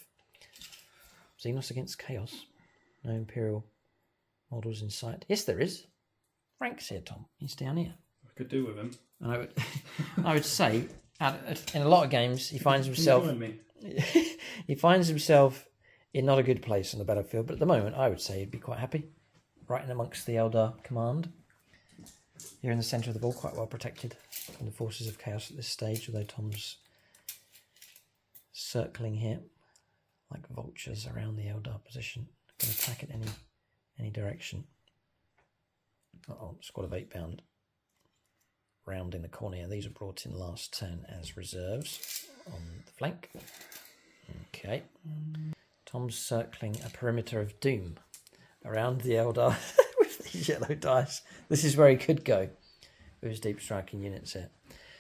Xenos against Chaos. No Imperial models in sight. Yes, there is. Frank's here, Tom. He's down here. I could do with him. And I would say, in a lot of games, he finds himself... he finds himself in not a good place on the battlefield, but at the moment, I would say he'd be quite happy. Right in amongst the Eldar command. Here in the centre of the ball, quite well protected from the forces of chaos at this stage, although Tom's circling here like vultures around the Eldar position. Can attack at any direction. Squad of 8 bound rounding the corner here. These were brought in last turn as reserves on the flank. Okay. Tom's circling a perimeter of doom around the Eldar with these yellow dice. This is where he could go with his deep striking units here.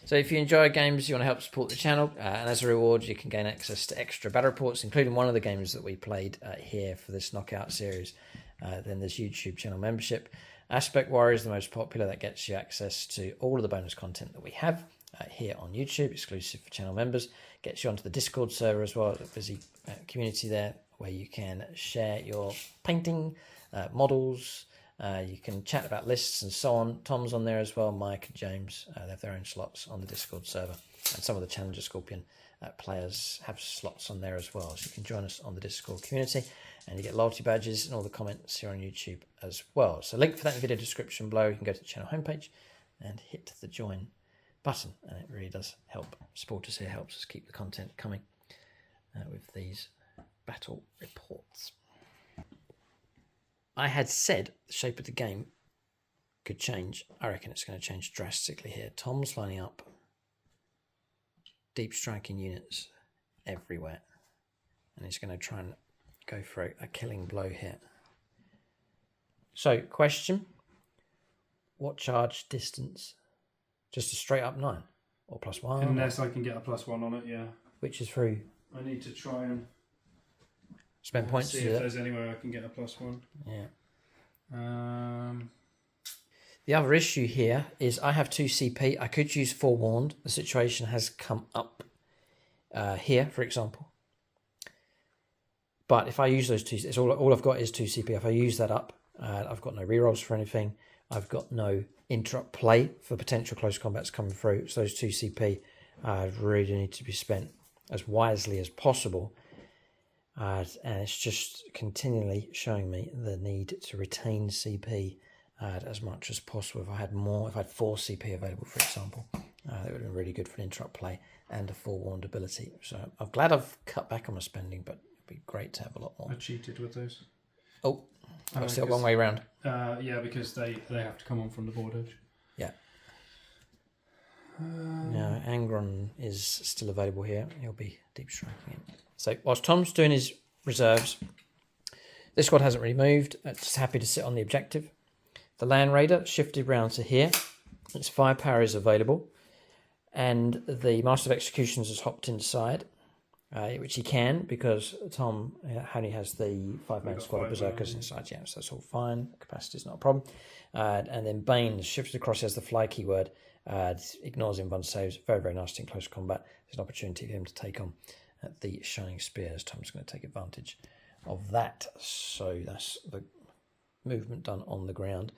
So if you enjoy games, you want to help support the channel, and as a reward you can gain access to extra battle reports, including one of the games that we played here for this knockout series. Then there's YouTube channel membership. Aspect Warrior is the most popular. That gets you access to all of the bonus content that we have here on YouTube, exclusive for channel members. Gets you onto the Discord server as well, a busy community there where you can share your painting, models, you can chat about lists and so on. Tom's on there as well, Mike and James, they have their own slots on the Discord server. And some of the Challenger Scorpion players have slots on there as well. So you can join us on the Discord community and you get loyalty badges and all the comments here on YouTube as well. So link for that in the video description below. You can go to the channel homepage and hit the join button. And it really does help support us here, helps us keep the content coming with these battle reports. I had said the shape of the game could change. I reckon it's going to change drastically here. Tom's lining up deep striking units everywhere. And he's going to try and go for a killing blow here. So, question. What charge distance? Just a straight up 9? Or +1? Unless I can get a +1 on it, yeah. Which is through? I need to try and spend points see to do if that. there's anywhere I can get a +1. Yeah. The other issue here is I have 2 CP. I could use Forewarned. The situation has come up here, for example. But if I use those 2, it's all I've got is 2 CP. If I use that up, I've got no rerolls for anything. I've got no interrupt play for potential close combats coming through. So those 2 CP really need to be spent as wisely as possible. And it's just continually showing me the need to retain CP as much as possible. If I had 4 CP available, for example, that would have been really good for an interrupt play and a forewarned ability. So I'm glad I've cut back on my spending, but it'd be great to have a lot more. I cheated with those. Oh, I've still one way round. Yeah, because they have to come on from the board edge. Yeah. Now, Angron is still available here. He'll be deep striking it. So, whilst Tom's doing his reserves, this squad hasn't really moved. It's just happy to sit on the objective. The Land Raider shifted round to here. Its firepower is available. And the Master of Executions has hopped inside, which he can because Tom only has the 5-man squad of Berserkers inside. Yeah, so that's all fine. Capacity is not a problem. And then Bane has shifted across as the fly keyword. Ignores invuln saves. Very, very nasty in close combat. There's an opportunity for him to take on the Shining Spears. Tom's going to take advantage of that. So that's the movement done on the ground.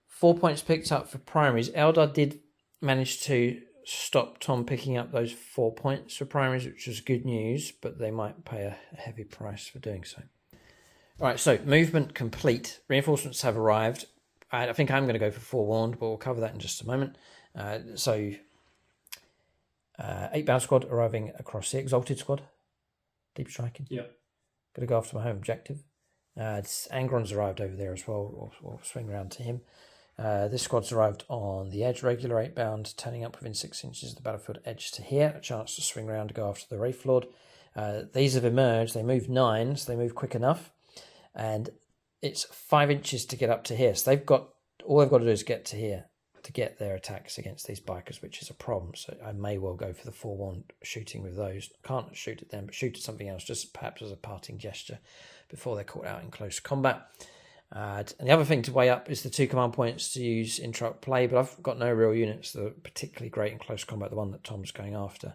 4 points picked up for primaries. Eldar did manage to stop Tom picking up those 4 points for primaries, which was good news, but they might pay a heavy price for doing so. All right, so movement complete. Reinforcements have arrived. I think I'm going to go for forewarned, but we'll cover that in just a moment. 8-bound squad arriving across here. Exalted squad, deep striking. Yeah. Going to go after my home objective. Angron's arrived over there as well. We'll swing around to him. This squad's arrived on the edge, regular 8-bound, turning up within 6 inches of the battlefield edge to here. A chance to swing around to go after the Wraith Lord. These have emerged. They move 9, so they move quick enough. And it's 5 inches to get up to here. So all they've got to do is get to here to get their attacks against these bikers, which is a problem. So I may well go for the forewarned shooting with those. Can't shoot at them, but shoot at something else, just perhaps as a parting gesture before they're caught out in close combat. And the other thing to weigh up is the 2 command points to use interrupt play, but I've got no real units that are particularly great in close combat, the one that Tom's going after.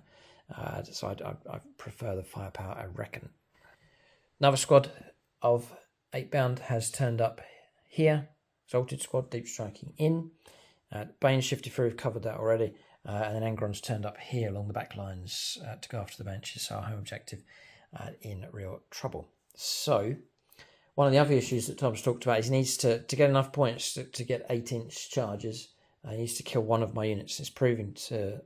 So I prefer the firepower, I reckon. Another squad of 8-bound has turned up here. Exalted squad, deep striking in. Bane shifted through, we've covered that already. And then Angron's turned up here along the back lines to go after the benches. So our home objective in real trouble. So one of the other issues that Tom's talked about is he needs to get enough points to get 8-inch charges. He needs to kill one of my units. It's proving to...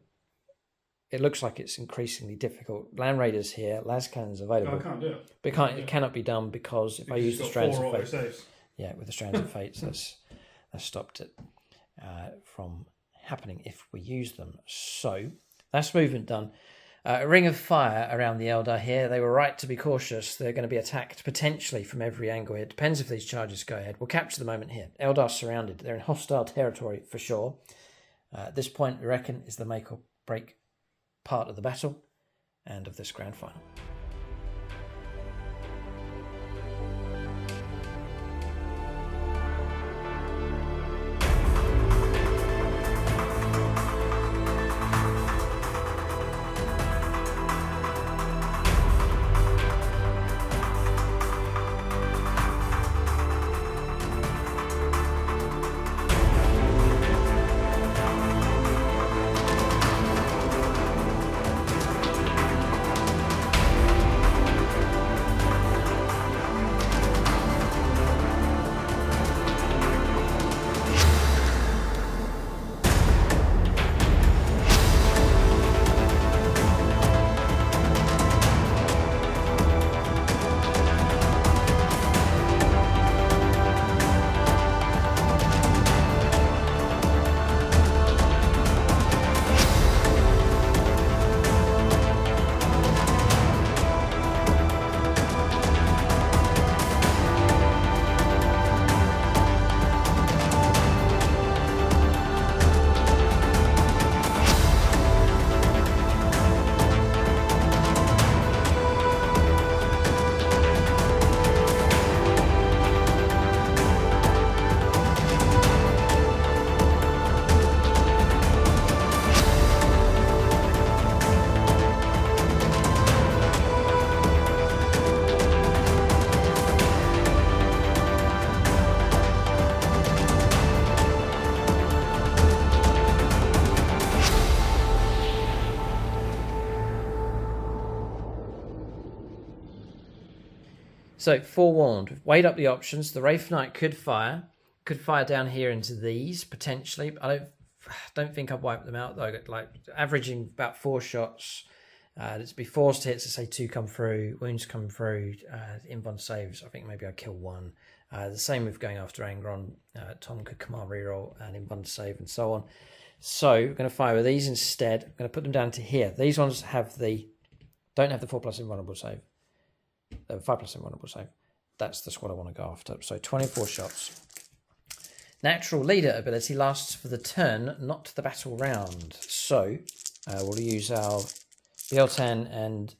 It looks like it's increasingly difficult. Land Raiders here, las cannons available. I can't do it. But it cannot be done because if I use the Strands of Fate... Saves. Yeah, with the Strands of Fate, that's stopped it from happening if we use them. So that's movement done. A ring of fire around the Eldar here. They were right to be cautious. They're going to be attacked potentially from every angle here. It depends if these charges go ahead. We'll capture the moment here. Eldar surrounded. They're in hostile territory for sure. At this point, we reckon, is the make or break part of the battle and of this grand final. So, forewarned, weighed up the options. The Wraith Knight could fire down here into these, potentially. I don't think I've wiped them out, though. Like, averaging about 4 shots. It's be forced hits, to say 2 come through, wounds come through, invuln saves. I think maybe I'd kill 1. The same with going after Angron. Tom could command reroll and invuln save and so on. So we're going to fire with these instead. I'm going to put them down to here. These ones don't have the 4+ invulnerable save. 5+ invulnerable save. That's the squad I want to go after. So 24 shots. Natural leader ability lasts for the turn, not the battle round. So we'll use our BL10 and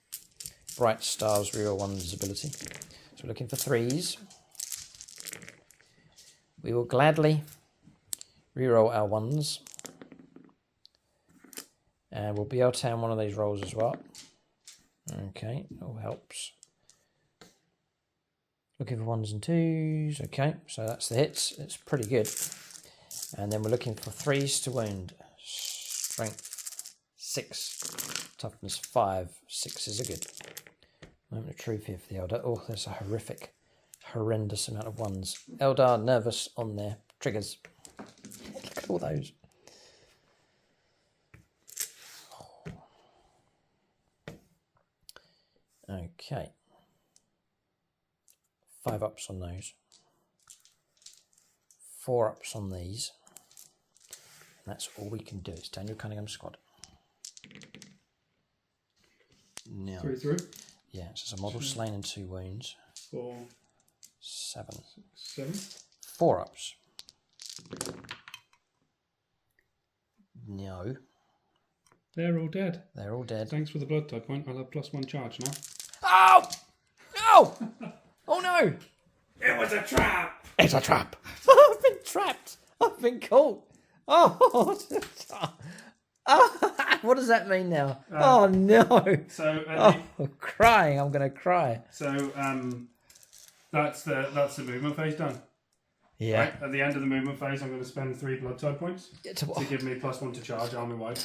Bright Stars reroll 1's ability. So we're looking for 3s. We will gladly reroll our 1s. And we'll BL10 one of these rolls as well. Okay, all helps. Looking for 1s and 2s. Okay, so that's the hits. It's pretty good. And then we're looking for 3s to wound. Strength 6. Toughness 5. 6s are good. Moment of truth here for the Eldar. Oh, there's a horrendous amount of 1s. Eldar nervous on their triggers. Look at all those. Okay. 5 ups on those. 4 ups on these. And that's all we can do. It's Daniel Cunningham's squad. Now, 3 through. yeah, so it's a model slain and 2 wounds. 4, 7. 7. 4 ups. No. They're all dead. They're all dead. Thanks for the blood type point. I'll have +1 charge now. Oh! No! Oh no! It was a trap! It's a trap! I've been trapped! I've been caught! Oh! What does that mean now? Oh no! So I'm crying. I'm going to cry. So that's the movement phase done. Yeah. Right? At the end of the movement phase, I'm going to spend 3 blood type points to give me +1 to charge army wide.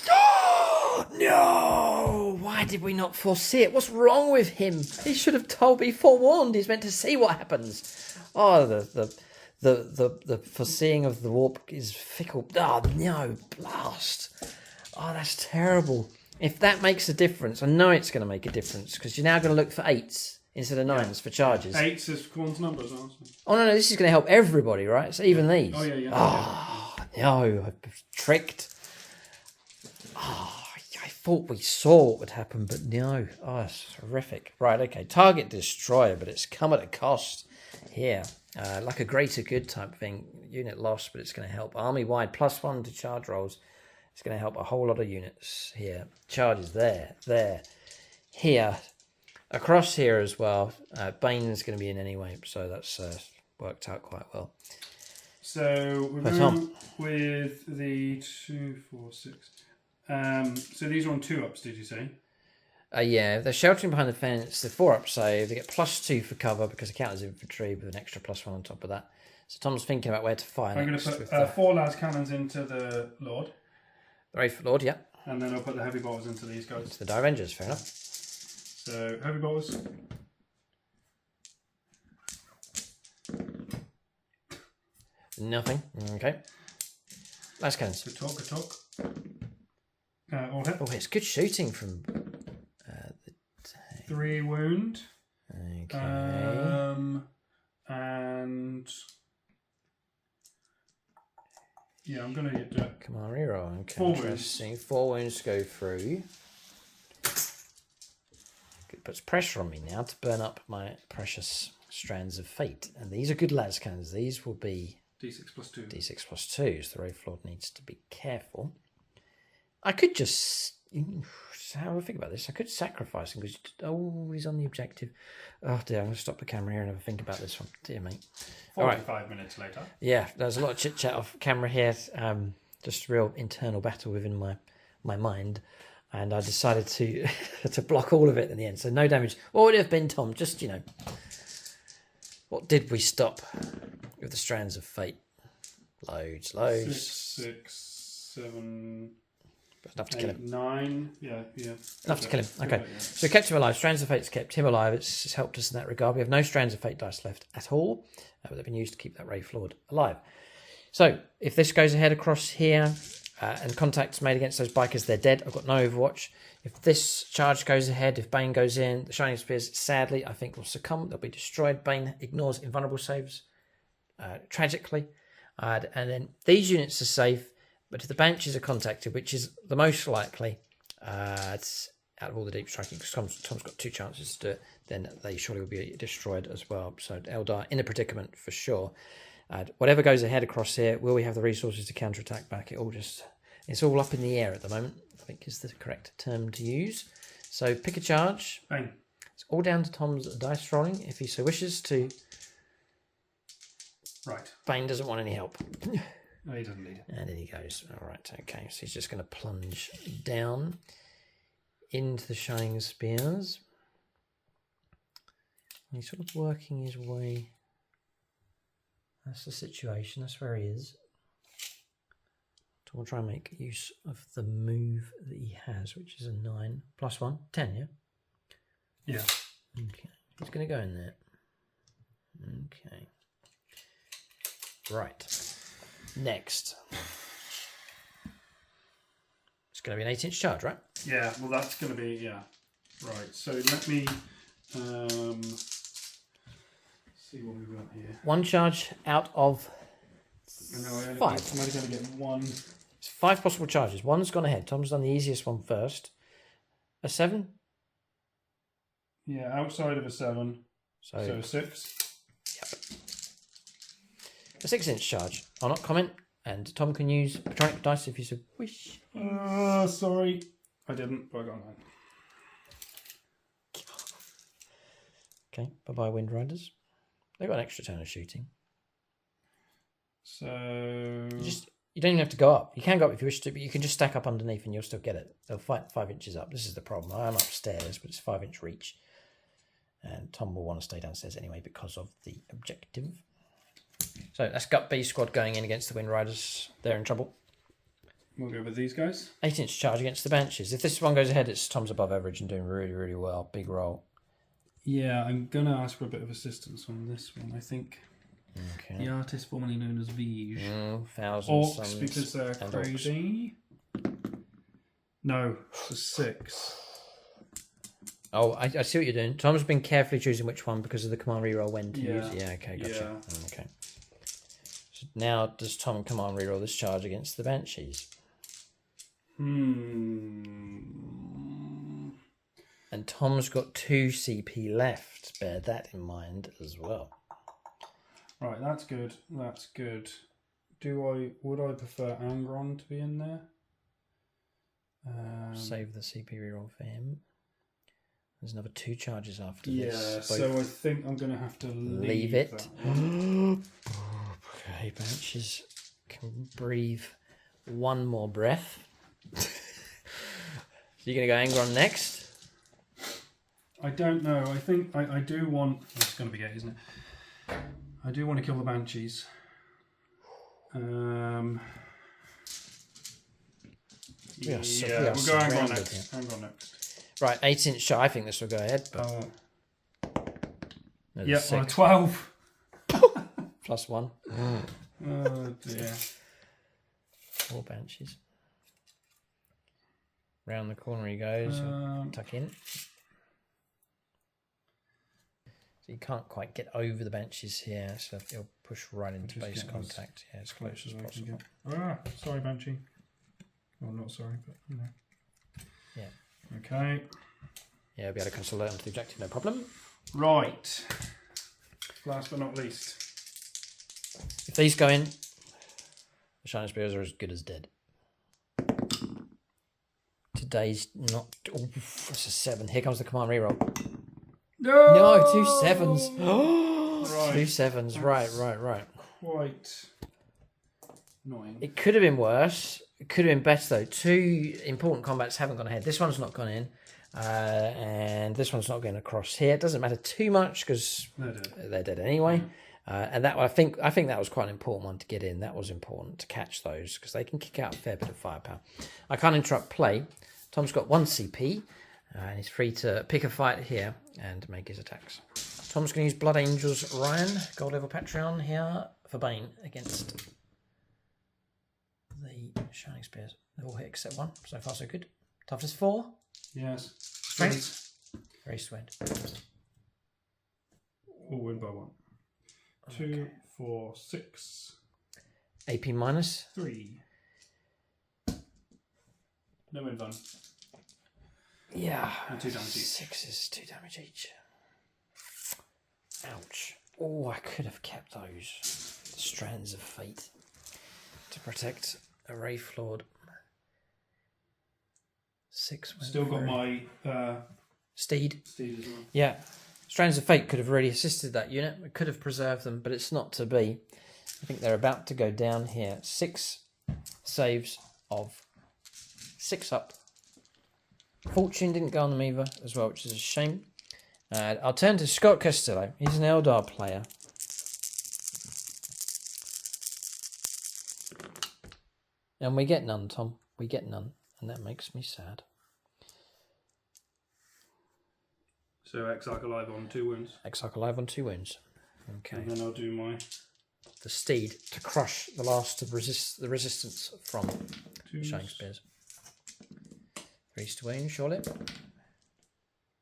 No! Why did we not foresee it? What's wrong with him? He should have told me. Forewarned. He's meant to see what happens. Oh, the foreseeing of the warp is fickle. Oh no! Blast! Oh, that's terrible. If that makes a difference, I know it's going to make a difference because you're now going to look for 8s instead of 9s for charges. 8s is Corn's numbers, also. Oh no, this is going to help everybody, right? So even these. Oh yeah. Oh no, I was tricked. Oh, I thought we saw what would happen, but no. Oh, it's horrific. Right, okay. Target destroyer, but it's come at a cost here. Like a greater good type thing. Unit lost, but it's going to help. Army wide +1 to charge rolls. It's going to help a whole lot of units here. Charges there, here. Across here as well. Bane's going to be in anyway, so that's worked out quite well. So we're going with the 2, 4, 6. So these are on 2 ups, did you say? Yeah, they're sheltering behind the fence. The 4 up save. They get +2 for cover because they count as infantry with an extra +1 on top of that. So Tom's thinking about where to fire. I'm going to put 4 las cannons into the Lord. The Wraith Lord, yeah. And then I'll put the heavy bolters into these guys. It's the Die Rangers, fair enough. So heavy bolters. Nothing. Okay. Last cannons. Good talk. All hit. Oh, it's good shooting from the 3 wound. Okay. And yeah, I'm gonna do it. Come on, reroll. Okay, 4 interesting. wounds. 4 wounds go through. It puts pressure on me now to burn up my precious strands of fate. And these are good las cannons. These will be D6 +2. D6 +2. So the Wraith Lord needs to be careful. I could just... How do I think about this? I could sacrifice him because... Oh, he's on the objective. Oh dear, I'm going to stop the camera here and have a think about this one. Dear mate. 45 minutes later. Yeah, there's a lot of chit-chat off camera here. Just real internal battle within my mind. And I decided to to block all of it in the end. So no damage. What would it have been, Tom? Just, what did we stop with the strands of fate? Loads. 6, 7, Enough to kill him. 9. Yeah. Enough to kill him. Okay. Yeah. So we kept him alive. Strands of Fate's kept him alive. It's helped us in that regard. We have no Strands of Fate dice left at all. But they've been used to keep that Wraith Lord alive. So if this goes ahead across here and contact's made against those bikers, they're dead. I've got no Overwatch. If this charge goes ahead, if Bane goes in, the Shining Spears, sadly, I think will succumb. They'll be destroyed. Bane ignores invulnerable saves, tragically. And then these units are safe, but if the Banshees are contacted, which is the most likely, it's out of all the deep striking, because Tom's got 2 chances to do it, then they surely will be destroyed as well. So Eldar in a predicament for sure. Whatever goes ahead across here, will we have the resources to counterattack back? It's all up in the air at the moment, I think is the correct term to use. So pick a charge. Bang. It's all down to Tom's dice rolling, if he so wishes to. Right. Bane doesn't want any help. No, he doesn't need it. And in he goes. All right, okay. So he's just going to plunge down into the Shining Spears. And he's sort of working his way. That's the situation. That's where he is. So we'll try and make use of the move that he has, which is a 9 plus 1, 10, yeah? Yeah. Okay. He's going to go in there. Okay. Right. Next. It's going to be an 8-inch charge, right? Yeah, well, that's going to be, yeah. Right, so let me see what we've got here. 1 charge out of 5. I'm only going to get 1. It's 5 possible charges. 1's gone ahead. Tom's done the easiest one first. A 7? Yeah, outside of a 7. So 6. Yep. A 6-inch charge. I'll not comment. And Tom can use Patronic dice if you so wish. Sorry. I didn't, but I got 9. Okay, bye-bye Wind Riders. They've got an extra turn of shooting. So... You don't even have to go up. You can go up if you wish to, but you can just stack up underneath and you'll still get it. They'll fight 5 inches up. This is the problem. I'm upstairs, but it's 5-inch reach. And Tom will want to stay downstairs anyway because of the objective. So that's Gut B squad going in against the Wind Riders. They're in trouble. We'll go with these guys. 8-inch charge against the Banshees. If this one goes ahead, it's Tom's above average and doing really, really well. Big roll. Yeah, I'm going to ask for a bit of assistance on this one, I think. Okay. The artist formerly known as Vige. 1,000 Orcs, suns because they're and crazy. No, it's a 6. Oh, I see what you're doing. Tom's been carefully choosing which one because of the command reroll when to use. Yeah, okay, gotcha. Yeah. Okay. So now does Tom command reroll this charge against the Banshees? And Tom's got 2 CP left. Bear that in mind as well. Right, that's good. That's good. Would I prefer Angron to be in there? Save the CP reroll for him. There's another 2 charges after yeah, this. so I think I'm going to have to leave it. that. Okay, Banshees can breathe one more breath. So you're going to go Angron next? I don't know. I think I do want... It's going to be gay, isn't it? I do want to kill the Banshees. We'll go Angron next. Angron next. Right, 8-inch shot. I think this will go ahead. But yeah, on a 12. Plus 1. Oh dear. 4 Banshees. Round the corner he goes. Tuck in. So you can't quite get over the Banshees here, so he'll push right into base contact. Yeah, as close as possible. Sorry, Banshee. Well, not sorry, but you know. Yeah. Okay. Yeah, we'll be able to consolidate onto the objective, no problem. Right. Last but not least. If these go in, the Shining Spears are as good as dead. Today's not... Oh, that's a 7. Here comes the command reroll. No, 2 7s. Right. 2 7s. Right. Quite annoying. It could have been worse. It could have been better, though. 2 important combats haven't gone ahead. This one's not gone in. And this one's not going across here. It doesn't matter too much because they're dead anyway. And that I think that was quite an important one to get in. That was important to catch those because they can kick out a fair bit of firepower. I can't interrupt play. Tom's got 1 CP, and he's free to pick a fight here and make his attacks. Tom's going to use Blood Angels Ryan, gold level Patreon here for Bane against the Shining Spears. They've all hit except 1. So far so good. Toughness 4. Yes. Strength. Very sweet. All win by 1. 2, 4, 6. AP minus. 3. No win fun. Yeah. And 2 damage each. 6 is 2 damage each. Ouch. Oh, I could have kept those strands of fate to protect a Wraith Lord. 6 went Still got through. my Steed. Steed as well. Yeah. Strands of Fate could have really assisted that unit. We could have preserved them, but it's not to be. I think they're about to go down here. 6 saves of 6 up. Fortune didn't go on them either as well, which is a shame. I'll turn to Scott Costello. He's an Eldar player. And we get none, Tom. We get none. And that makes me sad. So Exarch alive on 2 wounds. Exarch alive on 2 wounds. Okay. And then I'll do my The Steed to crush the last of the resistance from Shining Spears. 3 to wound, surely.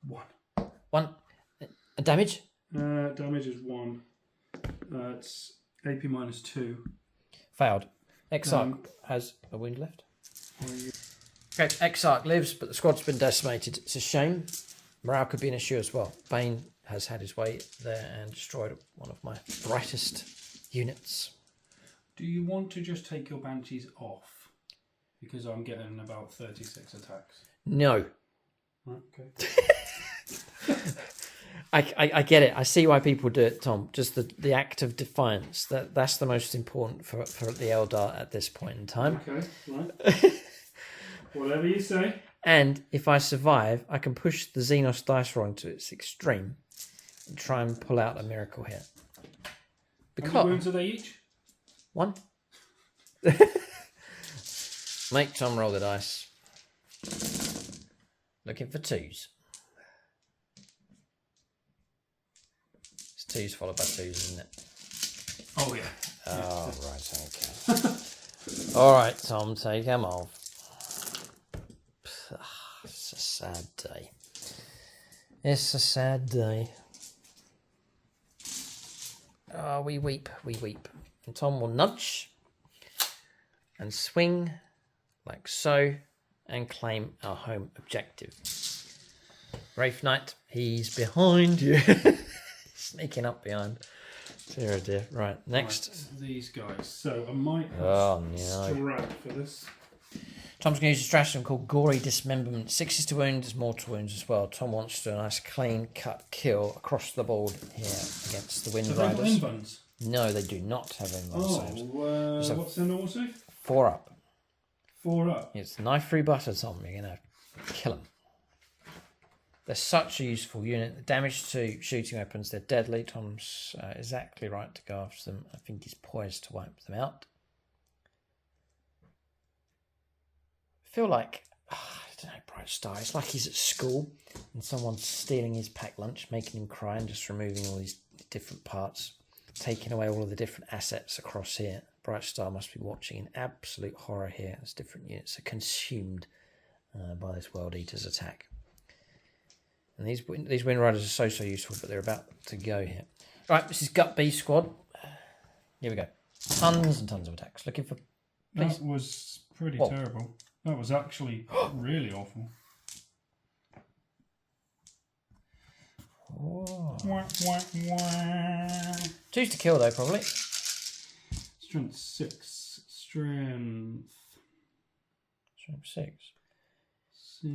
1. 1. And damage? Damage is 1. It's AP minus 2. Failed. Exarch has a wound left. Okay, Exarch lives, but the squad's been decimated. It's a shame. Morale could be an issue as well. Bane has had his way there and destroyed one of my brightest units. Do you want to just take your Banshees off? Because I'm getting about 36 attacks. No. Okay. I get it. I see why people do it, Tom. Just the act of defiance. That's the most important for the Eldar at this point in time. Okay, right. Whatever you say. And if I survive, I can push the Xenos dice rolling to its extreme and try and pull out a miracle here. How many wounds are they each? 1. Make Tom roll the dice. Looking for 2s. It's 2s followed by 2s, isn't it? Oh, yeah. Oh, right, okay. All right, Tom, take them off. It's a sad day. It's a sad day. Oh, we weep, we weep. And Tom will nudge and swing like so and claim our home objective. Wraith Knight, he's behind you. Sneaking up behind. Dear, oh dear. Right, next. Right, these guys. So I might have strap for this. Tom's going to use a stratagem called Gory Dismemberment. 6 is to wound, there's mortal wounds as well. Tom wants to do a nice clean cut kill across the board here against the Wind Riders. Have they got invuns? No, they do not have invuns saves. What's the normal save? 4 up. 4 up. It's knife through butter, Tom. You're going to kill them. They're such a useful unit. The damage to shooting weapons, they're deadly. Tom's exactly right to go after them. I think he's poised to wipe them out. I feel like, I don't know, Bright Star. It's like he's at school and someone's stealing his packed lunch, making him cry and just removing all these different parts, taking away all of the different assets across here. Bright Star must be watching in absolute horror here as different units are consumed by this World Eater's attack. And these Wind Riders are so useful, but they're about to go here. Right, this is Gut B squad. Here we go. Tons and tons of attacks. Looking for... Please. That was pretty terrible. That was actually really awful. Oh. Wah, wah, wah. 2's to kill though, probably. Strength 6. Strength 6. 6.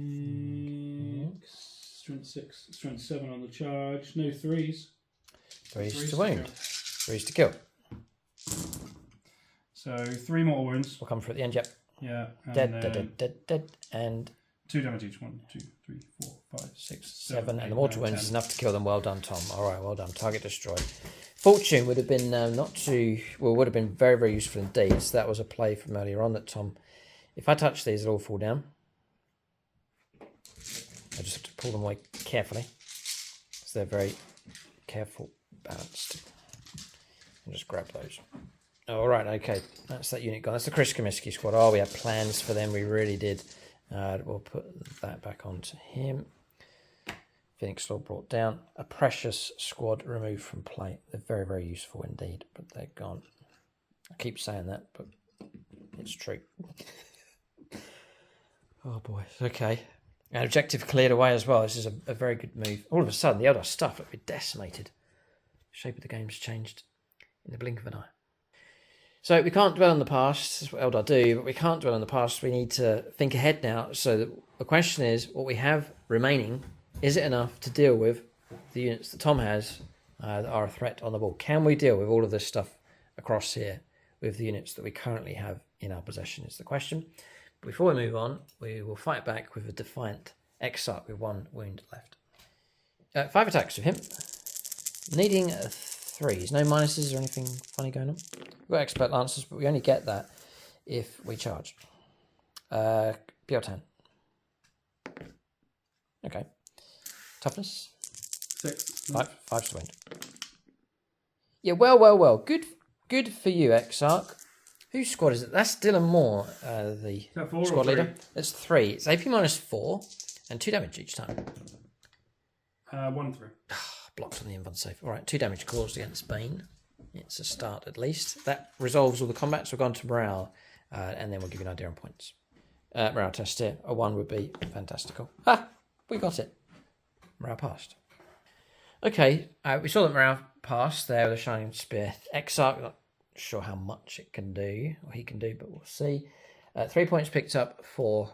Strength 6. Strength 7 on the charge. No 3s. 3's to wound. 3's to kill. So 3 mortal wounds. We'll come through at the end, yep. Yeah. Dead. And 2 damage each. 1, 2, 3, 4, 5, 6, 7. And the mortal wounds is enough to kill them. Well done, Tom. All right, well done. Target destroyed. Fortune would have been would have been very, very useful indeed. So that was a play from earlier on that Tom, if I touch these, they'll all fall down. I just have to pull them away carefully. So they're very careful, balanced. And just grab those. All right, okay. That's that unit gone. That's the Chris Comiskey squad. Oh, we had plans for them. We really did. We'll put that back onto him. Phoenix Lord brought down. A precious squad removed from play. They're very, very useful indeed, but they're gone. I keep saying that, but it's true. Oh boy. Okay. And objective cleared away as well. This is a very good move. All of a sudden, the Eldar stuff will be decimated. The shape of the game's changed in the blink of an eye. So we can't dwell on the past. That's what Eldar do, but we can't dwell on the past. We need to think ahead now. So the question is, what we have remaining, is it enough to deal with the units that Tom has that are a threat on the ball? Can we deal with all of this stuff across here with the units that we currently have in our possession is the question. Before we move on, we will fight back with a defiant Exarch with 1 wound left. 5 attacks with him. Needing 3s. No minuses or anything funny going on. We've got expert lancers, but we only get that if we charge. BR10. Okay. Toughness? 6. 5's to wound. Yeah, well. Good for you, Exarch. Whose squad is it? That's Dylan Moore, the squad leader. It's 3. It's AP -4 and 2 damage each time. 1, 3. Blocked on the invuln save. All right, 2 damage caused against Bane. It's a start at least. That resolves all the combat, so we've gone to morale, and then we'll give you an idea on points. Morale test here. A 1 would be fantastical. We got it. Morale passed. Okay, we saw that morale passed there with a Shining Spear. Exarch, not sure how much it can do, or he can do, but we'll see. 3 points picked up for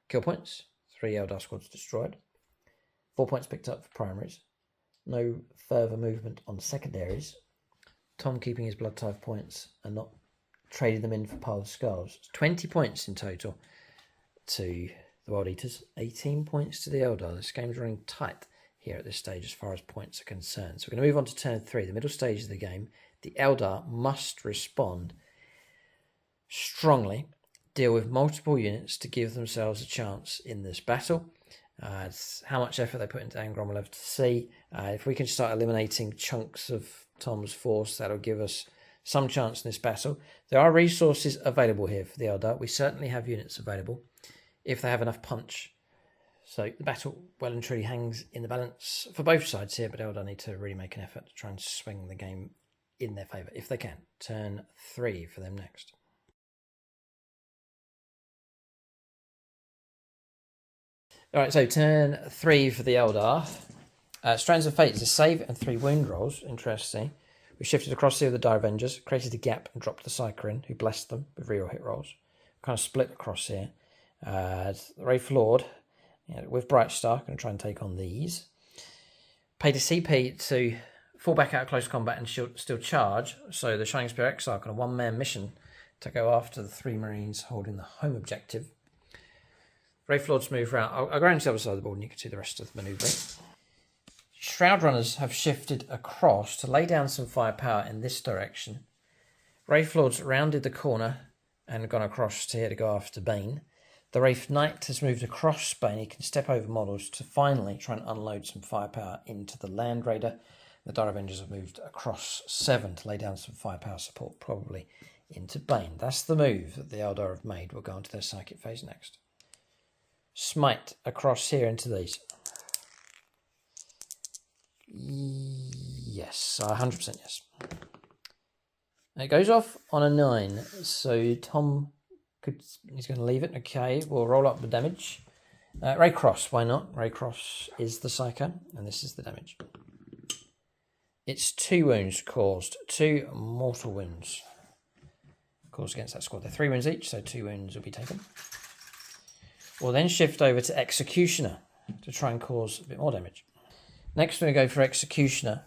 kill points. 3 Eldar squads destroyed. 4 points picked up for primaries. No further movement on secondaries. Tom keeping his blood type points and not trading them in for Pile of Skulls. 20 points in total to the World Eaters. 18 points to the Eldar. This game's running tight here at this stage as far as points are concerned. So we're going to move on to turn 3, the middle stage of the game. The Eldar must respond strongly, deal with multiple units to give themselves a chance in this battle. It's how much effort they put into Angron we'll have to see. If we can start eliminating chunks of Tom's force, that'll give us some chance in this battle. There are resources available here for the Eldar. We certainly have units available if they have enough punch. So the battle well and truly hangs in the balance for both sides here, but Eldar need to really make an effort to try and swing the game in their favour, if they can. Turn 3 for them next. Alright, so turn 3 for the Eldar. Strands of Fate is a save and 3 wound rolls. Interesting. We shifted across here with the Dire Avengers, created a gap and dropped the Psyker in, who blessed them with reroll hit rolls. Kind of split across here. The Wraith Lord, with Bright Star, going to try and take on these. Paid a CP to fall back out of close combat and still charge. So the Shining Spear Exarch on a 1-man mission to go after the 3 Marines holding the home objective. Wraith Lords move around. I'll go around to the other side of the board and you can see the rest of the manoeuvre. Shroud Runners have shifted across to lay down some firepower in this direction. Wraith Lords rounded the corner and gone across to here to go after Bane. The Wraith Knight has moved across Bane. He can step over models to finally try and unload some firepower into the Land Raider. The Dire Avengers have moved across 7 to lay down some firepower support, probably into Bane. That's the move that the Eldar have made. We'll go on to their psychic phase next. Smite across here into these. Yes, 100% yes. It goes off on a 9, so Tom he's going to leave it. Okay, we'll roll up the damage. Raycross, why not? Raycross is the Psyker, and this is the damage. It's 2 wounds caused, 2 mortal wounds caused against that squad. They're 3 wounds each, so 2 wounds will be taken. We'll then shift over to Executioner to try and cause a bit more damage. Next, we're going to go for Executioner.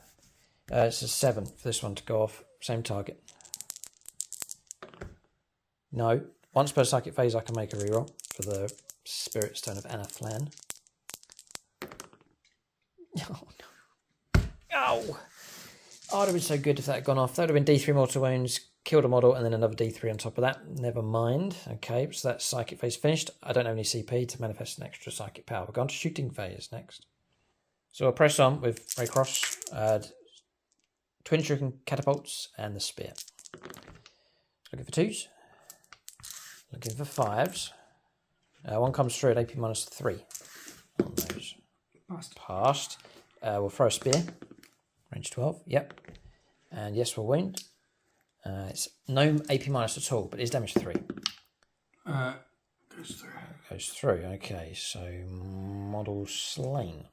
It's a 7 for this one to go off. Same target. No. Once per psychic phase, I can make a reroll for the Spirit Stone of Anaflan. Oh, no. Ow! Oh, it would have been so good if that had gone off. That would have been D3 mortal wounds, killed a model, and then another D3 on top of that. Never mind. Okay, so that's psychic phase finished. I don't have any CP to manifest an extra psychic power. We're going to shooting phase next. So I'll press on with Raycross, twin shuriken catapults, and the spear. Looking for 2s. Looking for 5s. One comes through at AP -3 on those. Passed. We'll throw a spear. Range 12. Yep. And yes, we'll wound. It's no AP minus at all, but it's damage 3. Goes through. Goes through. Okay, so model slain.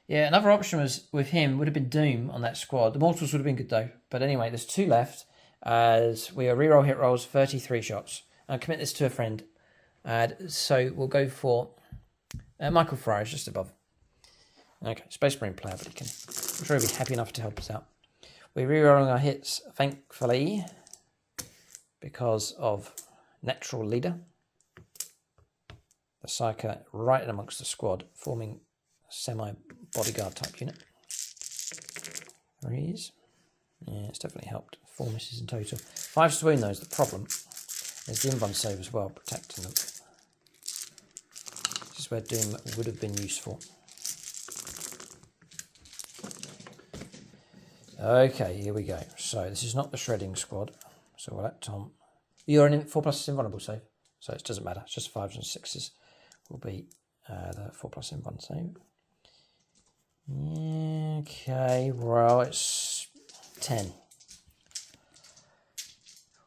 Yeah, another option was with him would have been Doom on that squad. The mortals would have been good though. But anyway, there's 2 left. As we are reroll hit rolls, 33 shots. I'll commit this to a friend. So we'll go for Michael Fry is just above. Okay, Space Marine player, but he can. I'm sure he'll be happy enough to help us out. We're rerolling our hits, thankfully, because of Natural Leader. The Psyker right in amongst the squad, forming a semi-bodyguard type unit. 3s. Yeah, it's definitely helped. 4 misses in total. 5s to wound though is the problem. There's the invuln save as well, protecting them. This is where Doom would have been useful. Okay, here we go. So this is not the shredding squad. So we'll let Tom. You're in 4+ invulnerable save, so it doesn't matter. It's just 5s and 6s will be the 4+ invuln save. Okay, well it's 10,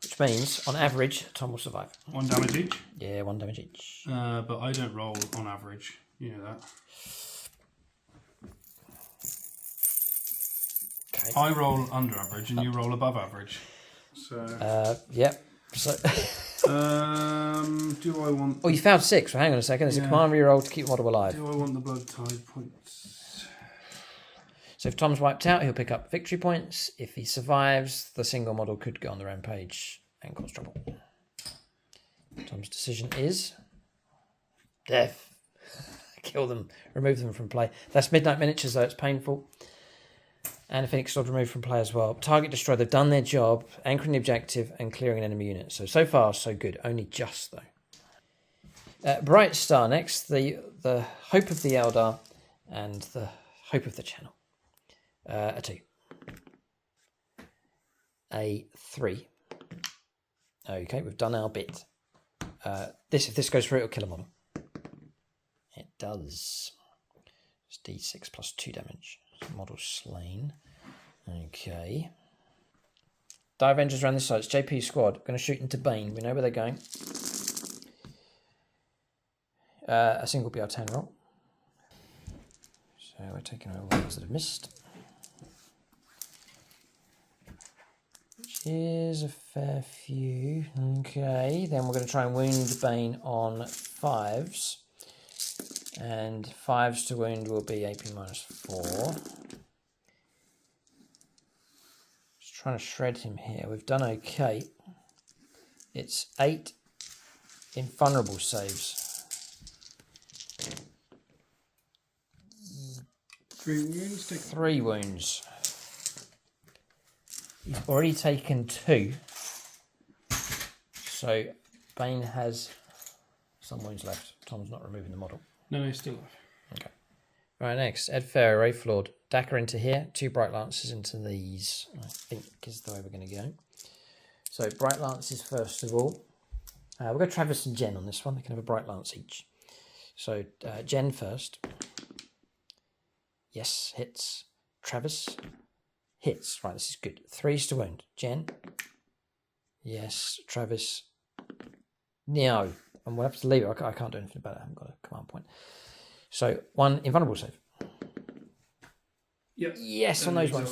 which means on average Tom will survive. 1 damage each. Yeah, 1 damage each. But I don't roll on average. You know that. Okay. I roll under average and you roll above average. So. Yep. So. Do I want? Oh, you found 6. Well, hang on a second. There's a command reroll to keep the model alive. Do I want the blood tide points? So if Tom's wiped out, he'll pick up victory points. If he survives, the single model could go on the rampage and cause trouble. Tom's decision is death. Kill them. Remove them from play. That's Midnight Miniatures, though. It's painful. And a Phoenix Sword removed from play as well. Target destroyed. They've done their job, anchoring the objective and clearing an enemy unit. So far, so good. Only just, though. Bright Star next. The hope of the Eldar and the hope of the channel. A 2. A 3. Okay, we've done our bit. If this goes through, it'll kill a model. It does. It's D6 plus 2 damage. Model slain. Okay. Die Avengers around this side. It's JP squad. Going to shoot into Bane. We know where they're going. A single BR10 roll. So we're taking over ones that have missed. Which is a fair few. Okay. Then we're going to try and wound Bane on 5s. And 5s to wound will be AP -4. Just trying to shred him here. We've done okay. It's 8 invulnerable saves. 3 wounds. 3 wounds. He's already taken 2. So Bane has some wounds left. Tom's not removing the model. No, he's still alive. Okay. Right, next. Ed Fair, Ray Flawed. Dacker into here. 2 Bright Lances into these. I think is the way we're going to go. So Bright Lances first of all. We'll go Travis and Jen on this one. They can have a Bright Lance each. So Jen first. Yes, hits. Travis. Hits. Right, this is good. 3s to wound. Jen. Yes. Travis. No. And we'll have to leave it. I can't do anything about it. I haven't got a command point. So 1 invulnerable save. Yep. Yes, on those ones.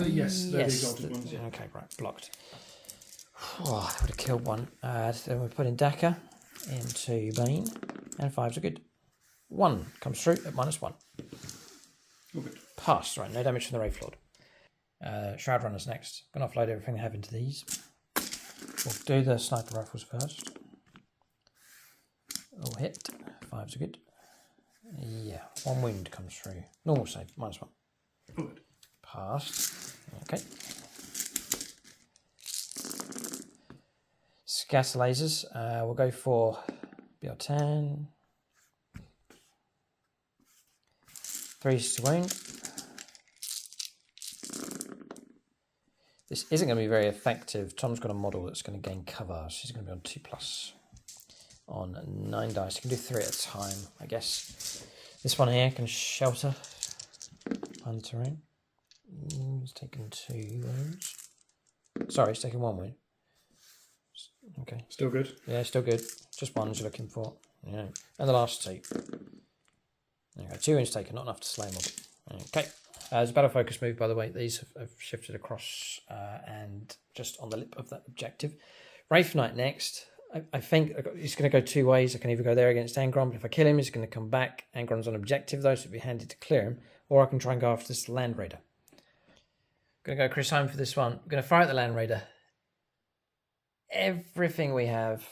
Yes, they're yes. the exalted ones. Yeah. Okay, right. Blocked. Oh, I would have killed one. Then we're putting Dacker into Bane. And 5s are good. 1 comes through at -1. Oh, good. Pass. Right, no damage from the Ray Flawed. Shroud Runners next. Going to offload everything I have into these. We'll do the sniper rifles first. All hit. 5s are good. Yeah, 1 wound comes through. Normal save, -1. Oh, good. Passed. Okay. Scatter lasers. We'll go for BR10. 3 to wound. This isn't going to be very effective. Tom's got a model that's going to gain cover. So he's going to be on 2+ on 9 dice. He can do 3 at a time, I guess. This one here can shelter behind the terrain. He's taken 2 wounds. Sorry, he's taken 1 wound. Okay. Still good? Yeah, still good. Just ones you're looking for. Yeah. And the last 2. There you go. 2 wounds taken, not enough to slay him. Okay. As a battle focus move, by the way, these have shifted across and just on the lip of that objective. Wraith Knight next. I think he's going to go 2 ways. I can either go there against Angron, but if I kill him, he's going to come back. Angron's on objective, though, so it'd be handy to clear him. Or I can try and go after this Land Raider. Going to go Chris Home for this one. I'm going to fire at the Land Raider. Everything we have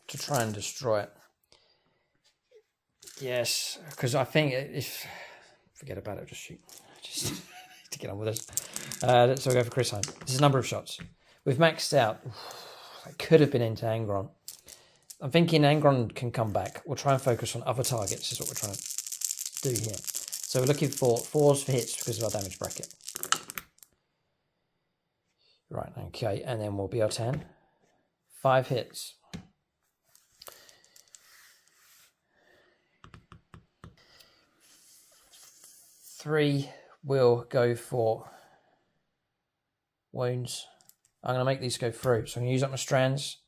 to try and destroy it. Yes, because I think if... Forget about it, just shoot. Just to get on with this. So we'll go for Chris Home. This is a number of shots. We've maxed out. It could have been into Angron. I'm thinking Angron can come back. We'll try and focus on other targets, is what we're trying to do here. So we're looking for 4s for hits because of our damage bracket. Right, okay, and then we'll be our 10. 5 hits. Three will go for wounds. I'm going to make these go through. So I'm going to use up my strands,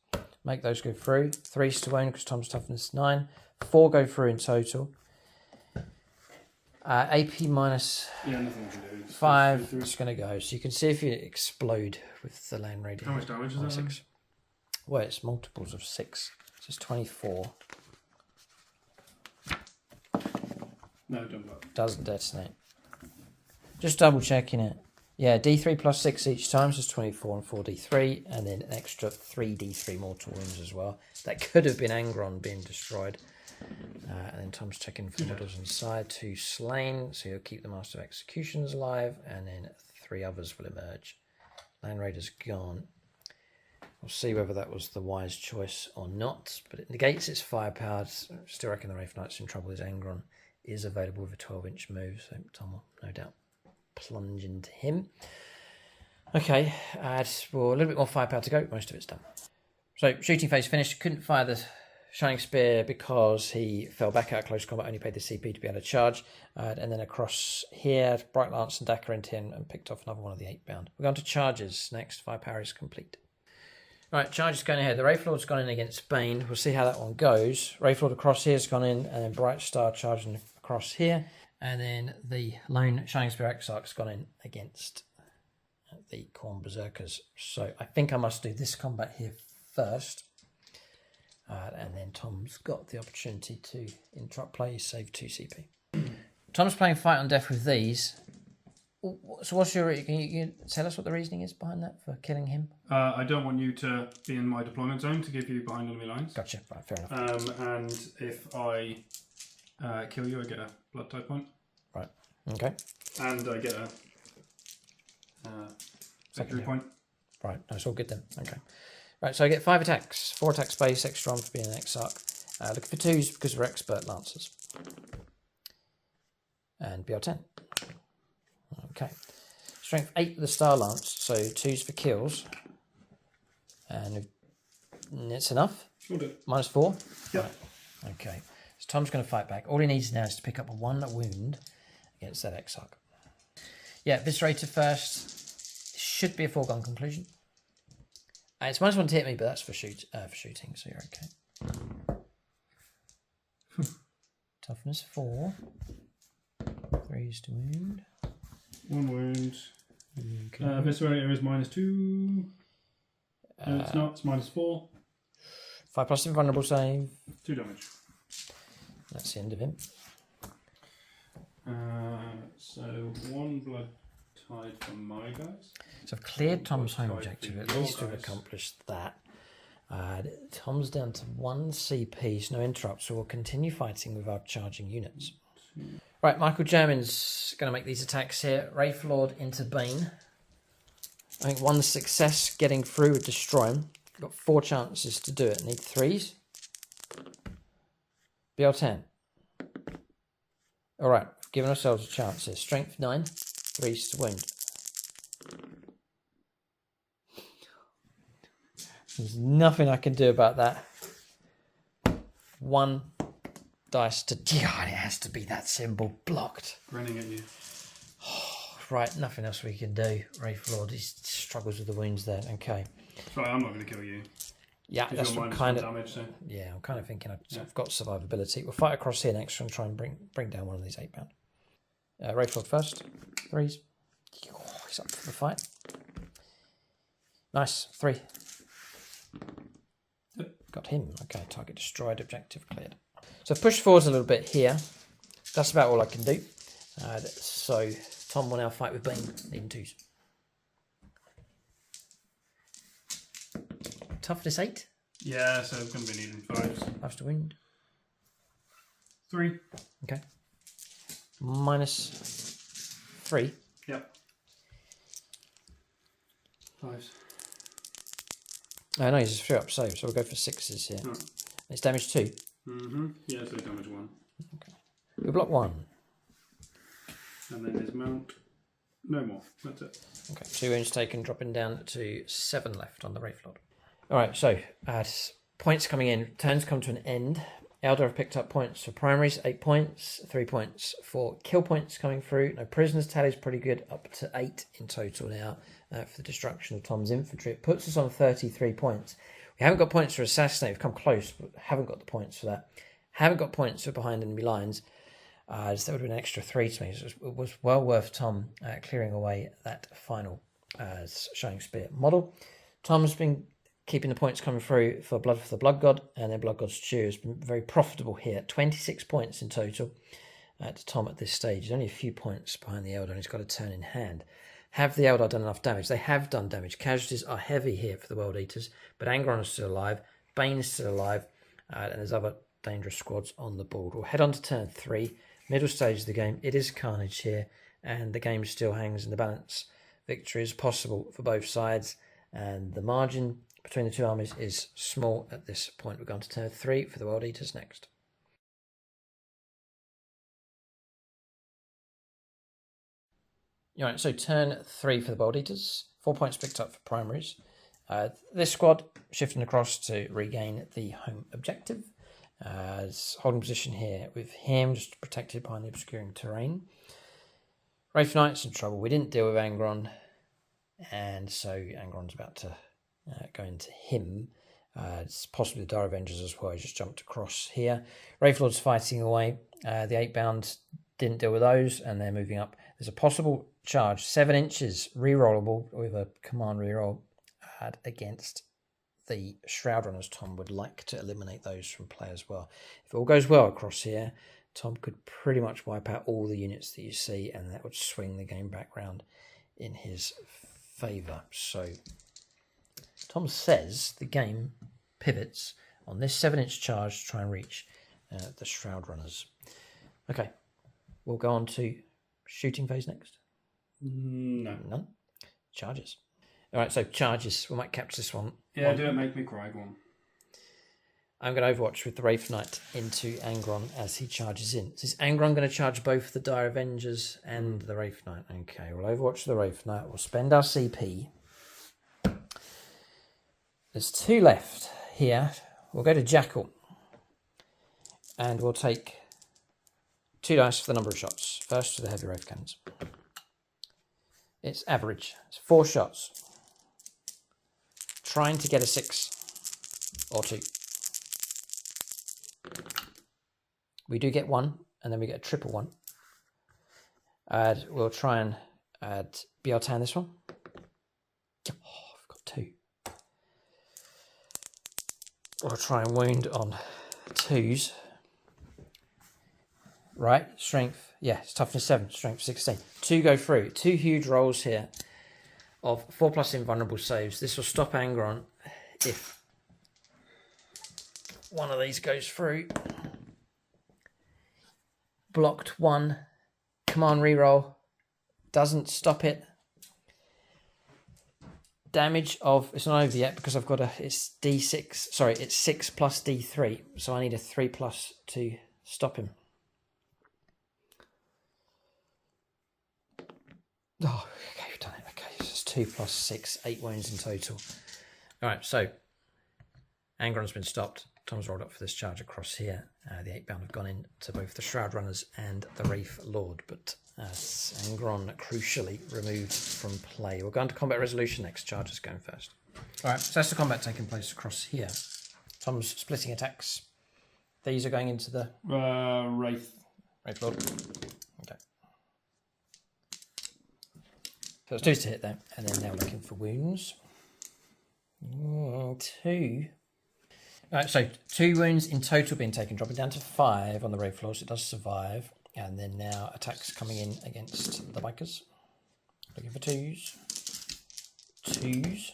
make those go through. 3's to wound because Tom's toughness is 9. 4 go through in total. AP minus 5 is going to go. So you can see if you explode with the Land Raider. How much damage is that? 6. Well, it's multiples of 6. So it's 24. No, don't bother. Doesn't detonate. Just double checking it. Yeah, D3 plus 6 each time, so it's 24 and 4D3, and then an extra 3D3 mortal wounds as well. That could have been Angron being destroyed. And then Tom's checking for models inside. 2 slain, so he'll keep the Master of Executions alive, and then 3 others will emerge. Land Raider's gone. We'll see whether that was the wise choice or not, but it negates its firepower. Still reckon the Wraith Knight's in trouble. His Angron is available with a 12-inch move, so Tom will no doubt plunge into him. Okay, well, a little bit more firepower to go. Most of it's done. So, shooting phase finished. Couldn't fire the Shining Spear because he fell back out of close combat, only paid the CP to be able to charge. And then across here, Bright Lance and Dagger into him and picked off another one of the 8-bound. We're going to charges next. Firepower is complete. Right, charges going ahead. The Wraith Lord's gone in against Bane. We'll see how that one goes. Wraith Lord across here has gone in, and then Bright Star charging across here. And then the lone Shining Spear Exarch's gone in against the Khorne Berserkers. So I think I must do this combat here first. And then Tom's got the opportunity to interrupt play, save 2 CP. Tom's playing Fight on Death with these. So what's your... Can you tell us what the reasoning is behind that for killing him? I don't want you to be in my deployment zone to give you behind enemy lines. Gotcha, right, fair enough. And if I kill you, I get a blood type point. Right, okay. And I get a victory point. Right, that's all good then, okay. Right, so I get 5 attacks, 4 attack space, extra on for being an Exarch. Looking for 2s because we're expert lancers. And BR10. Okay. Strength 8 with the Star Lance, so 2s for kills. And it's enough. We'll do. Minus 4? Yep. Right. Okay. So Tom's going to fight back. All he needs now is to pick up a 1 wound against that Exarch. Yeah, Viscerator first. Should be a foregone conclusion. It's minus 1 to hit me, but that's for shooting, so you're okay. Toughness 4. 3s to wound. 1 wound. Okay. Viscerator is minus 2. No, it's not. It's minus 4. 5+ invulnerable save. 2 damage. That's the end of him. So 1 blood tide for my guys. So I've cleared Tom's home objective. At least we've accomplished that. Tom's down to 1 CP, so no interrupts, so we'll continue fighting with our charging units. Right, Michael German's going to make these attacks here. Wraith Lord into Bane. I think one success getting through would destroy him. Got 4 chances to do it. Need 3s. BL10. Alright, giving ourselves a chance here. Strength 9, 3s to wound. There's nothing I can do about that. 1 dice to... God, it has to be that symbol. Blocked. Grinning at you. Right, nothing else we can do. Wraith Lord, he struggles with the wounds there. Okay. Sorry, I'm not going to kill you. Yeah, that's what kind of... damage, so. Yeah, I'm kind of thinking I've got survivability. We'll fight across here next and try and bring down one of these 8-pound. Wraith Lord first. 3s. Oh, he's up for the fight. Nice. 3. Yep. Got him. Okay, target destroyed, objective cleared. So I've pushed forwards a little bit here. That's about all I can do. So Tom will now fight with Bane, needing 2s. Toughness 8. Yeah, so I'm going to be needing 5s. 5s to wound. 3. Okay. Minus 3. Yep. 5s. Oh no, he's a 3-up save, so we'll go for 6s here. Oh. It's damage 2. Mm-hmm. Yeah, so damage 1. Okay. We block 1. And then his mount. No more. That's it. Okay, 2 wounds taken, dropping down to 7 left on the Wraith Lord. Alright, so points coming in. Turns come to an end. Eldar have picked up points for primaries, 8 points, 3 points for kill points coming through. No prisoners tally is pretty good, up to 8 in total now for the destruction of Tom's infantry. It puts us on 33 points. We haven't got points for assassinate. We've come close, but haven't got the points for that. Haven't got points for behind enemy lines. So that would have been an extra 3 to me. So it was well worth Tom clearing away that final Shining Spear model. Tom's been keeping the points coming through for the Blood God, and then Blood God's Stew has been very profitable here. 26 points in total to Tom at this stage. He's only a few points behind the Eldar, and he's got a turn in hand. Have the Eldar done enough damage? They have done damage. Casualties are heavy here for the World Eaters, but Angron is still alive, Bane is still alive, and there's other dangerous squads on the board. We'll head on to turn 3, middle stage of the game. It is carnage here, and the game still hangs in the balance. Victory is possible for both sides, and the margin between the two armies is small at this point. We're going to turn 3 for the World Eaters next. Alright, so turn 3 for the World Eaters. 4 points picked up for primaries. This squad shifting across to regain the home objective. Holding position here with him, just protected behind the obscuring terrain. Wraith Knight's in trouble. We didn't deal with Angron, and so Angron's about to go into him. It's possibly the Dire Avengers as well. He just jumped across here. Wraith Lord's fighting away. The 8-bound didn't deal with those, and they're moving up. There's a possible charge, 7 inches, rerollable with a command reroll against the Shroud Runners. Tom would like to eliminate those from play as well. If it all goes well across here, Tom could pretty much wipe out all the units that you see, and that would swing the game back round in his favour. So Tom says the game pivots on this 7-inch charge to try and reach the Shroud Runners. Okay, we'll go on to shooting phase next. No. None. Charges. All right, so charges. We might capture this one. Yeah, do it make me cry, go on. I'm going to Overwatch with the Wraith Knight into Angron as he charges in. So is Angron going to charge both the Dire Avengers and the Wraith Knight? Okay, we'll Overwatch the Wraith Knight. We'll spend our CP. There's 2 left here. We'll go to Jackal. And we'll take 2 dice for the number of shots. First to the heavy Wraith Cannons. It's average. It's 4 shots. Trying to get a 6 or 2. We do get 1, and then we get a triple 1. We'll try and BR10 this one. Oh, I've got 2. We'll try and wound on 2s. Right, strength. Yeah, it's toughness 7, strength 16. 2 go through. 2 huge rolls here of 4+ invulnerable saves. This will stop Angron if one of these goes through. Blocked 1. Command reroll. Doesn't stop it. damage of, it's not over yet because I've got it's D6, sorry, it's 6 plus D3, so I need a 3 plus to stop him. Oh, okay, we've done it. Okay, so it's 2 plus 6, 8 wounds in total. All right, so Angron's been stopped. Tom's rolled up for this charge across here. The 8-bound have gone in to both the Shroud Runners and the Wraith Lord, but Angron crucially removed from play. We'll go into combat resolution next. Charges going first. All right, so that's the combat taking place across here. Tom's splitting attacks. These are going into the Wraith Lord. Okay. So it's 2 to hit there, and then now looking for wounds. 2. Right, so 2 wounds in total being taken, dropping down to 5 on the Wraith Lord, so it does survive. And then now attacks coming in against the bikers. Looking for 2s. 2s.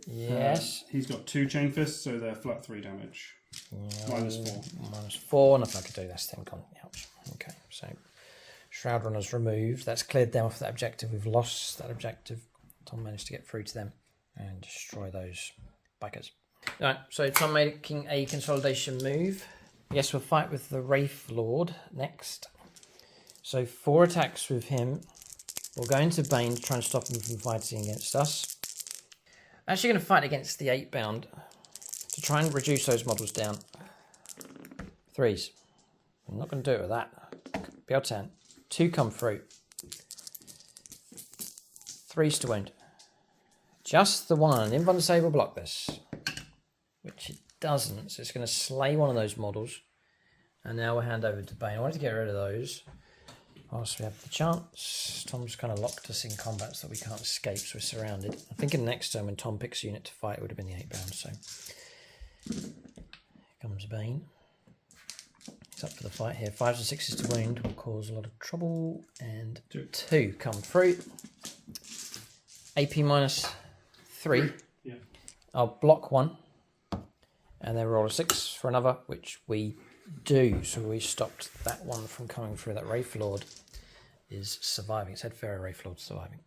Yes. He's got 2 chain fists, so they're flat 3 damage. -4. -4, nothing I could do, that's them gone. Ouch. Okay, so Shroud Runners removed. That's cleared them off that objective. We've lost that objective. Tom managed to get through to them and destroy those bikers. Alright, so Tom making a consolidation move. Yes, we'll fight with the Wraith Lord next. So 4 attacks with him. We'll go into Bane to try and stop him from fighting against us. Actually going to fight against the 8-bound to try and reduce those models down. 3s. I'm not going to do it with that. Be able to 2 come through. 3s to wound. Just the 1. Invulnerable block this. Which it doesn't, so it's going to slay one of those models. And now we'll hand over to Bane. I wanted to get rid of those whilst we have the chance. Tom's kind of locked us in combat so that we can't escape, so we're surrounded. I think in the next turn when Tom picks a unit to fight, it would have been the 8-bound, so. Here comes Bane. He's up for the fight here. 5s and 6s to wound will cause a lot of trouble. And 2 come through. AP -3. Yeah. I'll block 1. And then roll a 6 for another, which we do. So we stopped that one from coming through. That Wraith Lord is surviving. It's Headfarer Wraith Lord surviving.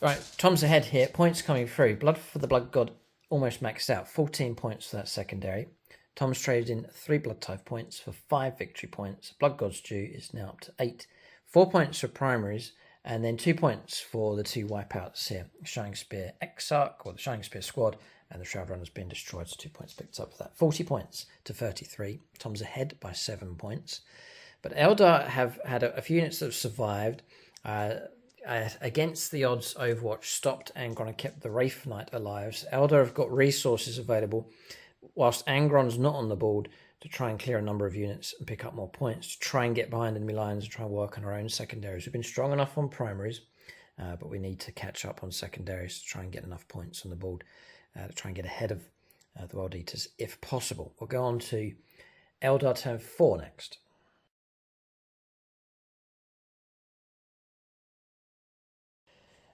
Right, Tom's ahead here. Points coming through. Blood for the Blood God almost maxed out. 14 points for that secondary. Tom's traded in 3 Blood Tithe points for 5 victory points. Blood God's due is now up to 8. 4 points for primaries. And then 2 points for the 2 wipeouts here. Shining Spear Exarch, or the Shining Spear Squad, and the Shroud Runner's been destroyed, so 2 points picked up for that. 40 points to 33. Tom's ahead by 7 points. But Eldar have had a few units that have survived. Against the odds, Overwatch stopped Angron and kept the Wraith Knight alive. So Eldar have got resources available, whilst Angron's not on the board, to try and clear a number of units and pick up more points, to try and get behind enemy lines and try and work on our own secondaries. We've been strong enough on primaries, but we need to catch up on secondaries to try and get enough points on the board to try and get ahead of the World Eaters if possible. We'll go on to Eldar turn 4 next.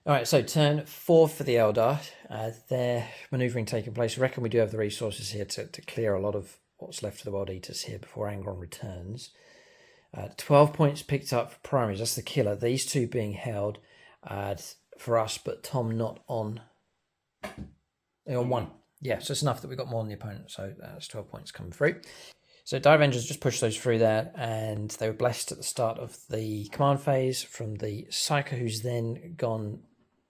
Alright, so turn 4 for the Eldar. Their manoeuvring taking place. I reckon we do have the resources here to clear a lot of what's left of the World Eaters here before Angron returns. 12 points picked up for primaries. That's the killer. These 2 being held for us, but Tom not on 1. Yeah, so it's enough that we got more than the opponent. So that's 12 points coming through. So Dire Avengers just pushed those through there, and they were blessed at the start of the command phase from the Psyker, who's then gone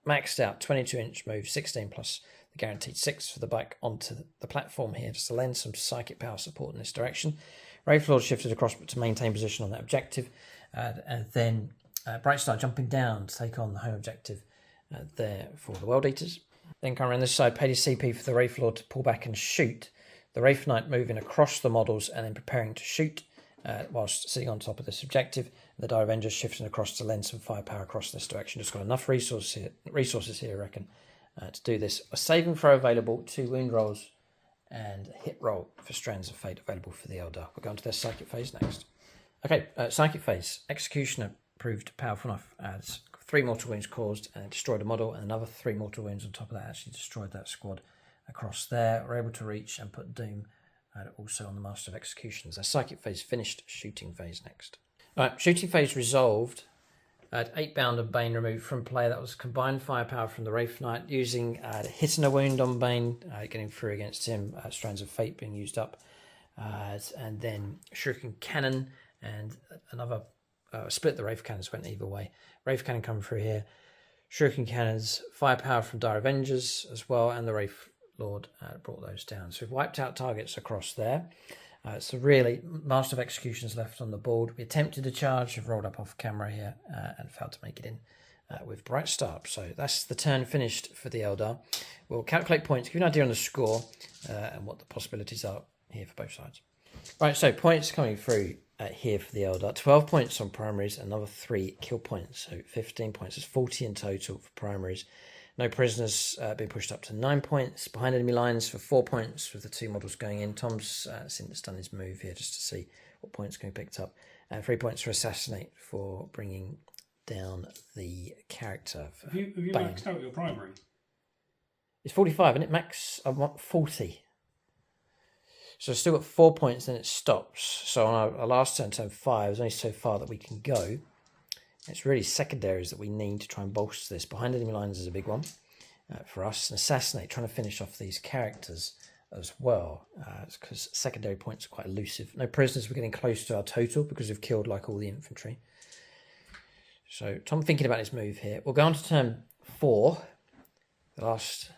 maxed out 22-inch move, 16 plus the guaranteed 6 for the bike onto the platform here, just to lend some psychic power support in this direction. Wraith Lord shifted across to maintain position on that objective, and then Brightstar jumping down to take on the home objective there for the World Eaters. Then coming around this side, paid his CP for the Wraith Lord to pull back and shoot. The Wraith Knight moving across the models and then preparing to shoot whilst sitting on top of this objective. The Dire Avengers shifting across to lend some firepower across this direction. Just got enough resources here, I reckon, to do this. A saving throw available, 2 wound rolls, and a hit roll for Strands of Fate available for the Eldar. We'll go on to their Psychic phase next. Okay, Psychic phase. Executioner proved powerful enough as 3 mortal wounds caused and destroyed a model, and another 3 mortal wounds on top of that actually destroyed that squad across there. We're able to reach and put Doom also on the Master of Executions. Our Psychic phase finished. Shooting phase next. Alright, shooting phase resolved. 8 bound of Bane removed from play. That was combined firepower from the Wraith Knight, using hitting a wound on Bane, getting through against him, Strands of Fate being used up, and then Shuriken Cannon, and another split. The Wraith Cannons went either way. Wraith Cannon coming through here, Shuriken Cannons, firepower from Dire Avengers as well, and the Wraith Lord brought those down. So we've wiped out targets across there. So really, Master of Executions left on the board. We attempted to charge, have rolled up off camera here, and failed to make it in with Bright Star. So that's the turn finished for the Eldar. We'll calculate points, give you an idea on the score, and what the possibilities are here for both sides. Right, so points coming through here for the Eldar. 12 points on primaries, another 3 kill points. So 15 points. There's 40 in total for primaries. No prisoners being pushed up to 9 points. Behind enemy lines for 4 points with the 2 models going in. Tom's since done his move here just to see what points can be picked up. And 3 points for Assassinate for bringing down the character. Have you maxed out your primary? It's 45, and it max, I want 40. So I've still got 4 points, then it stops. So on our last turn 5, there's only so far that we can go. It's really secondaries that we need to try and bolster this. Behind enemy lines is a big one for us. And Assassinate, trying to finish off these characters as well. Because secondary points are quite elusive. No prisoners, we're getting close to our total because we've killed like all the infantry. So Tom thinking about his move here. We'll go on to turn 4. The last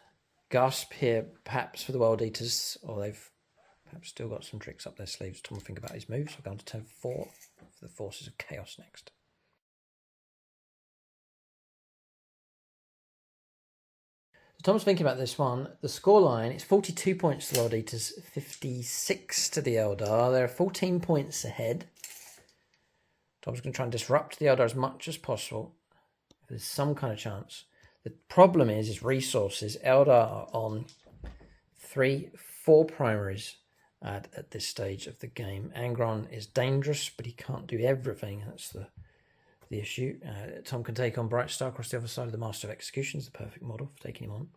gasp here, perhaps for the World Eaters, or they've perhaps still got some tricks up their sleeves. Tom will think about his moves. We'll go on to turn 4 for the Forces of Chaos next. Tom's thinking about this one. The scoreline is 42 points to the World Eaters, 56 to the Eldar. They're 14 points ahead. Tom's going to try and disrupt the Eldar as much as possible. If there's some kind of chance. The problem is resources. Eldar are on 3-4 primaries at this stage of the game. Angron is dangerous, but he can't do everything. That's the issue. Tom can take on Bright Star across the other side of the Master of Executions, the perfect model for taking him on.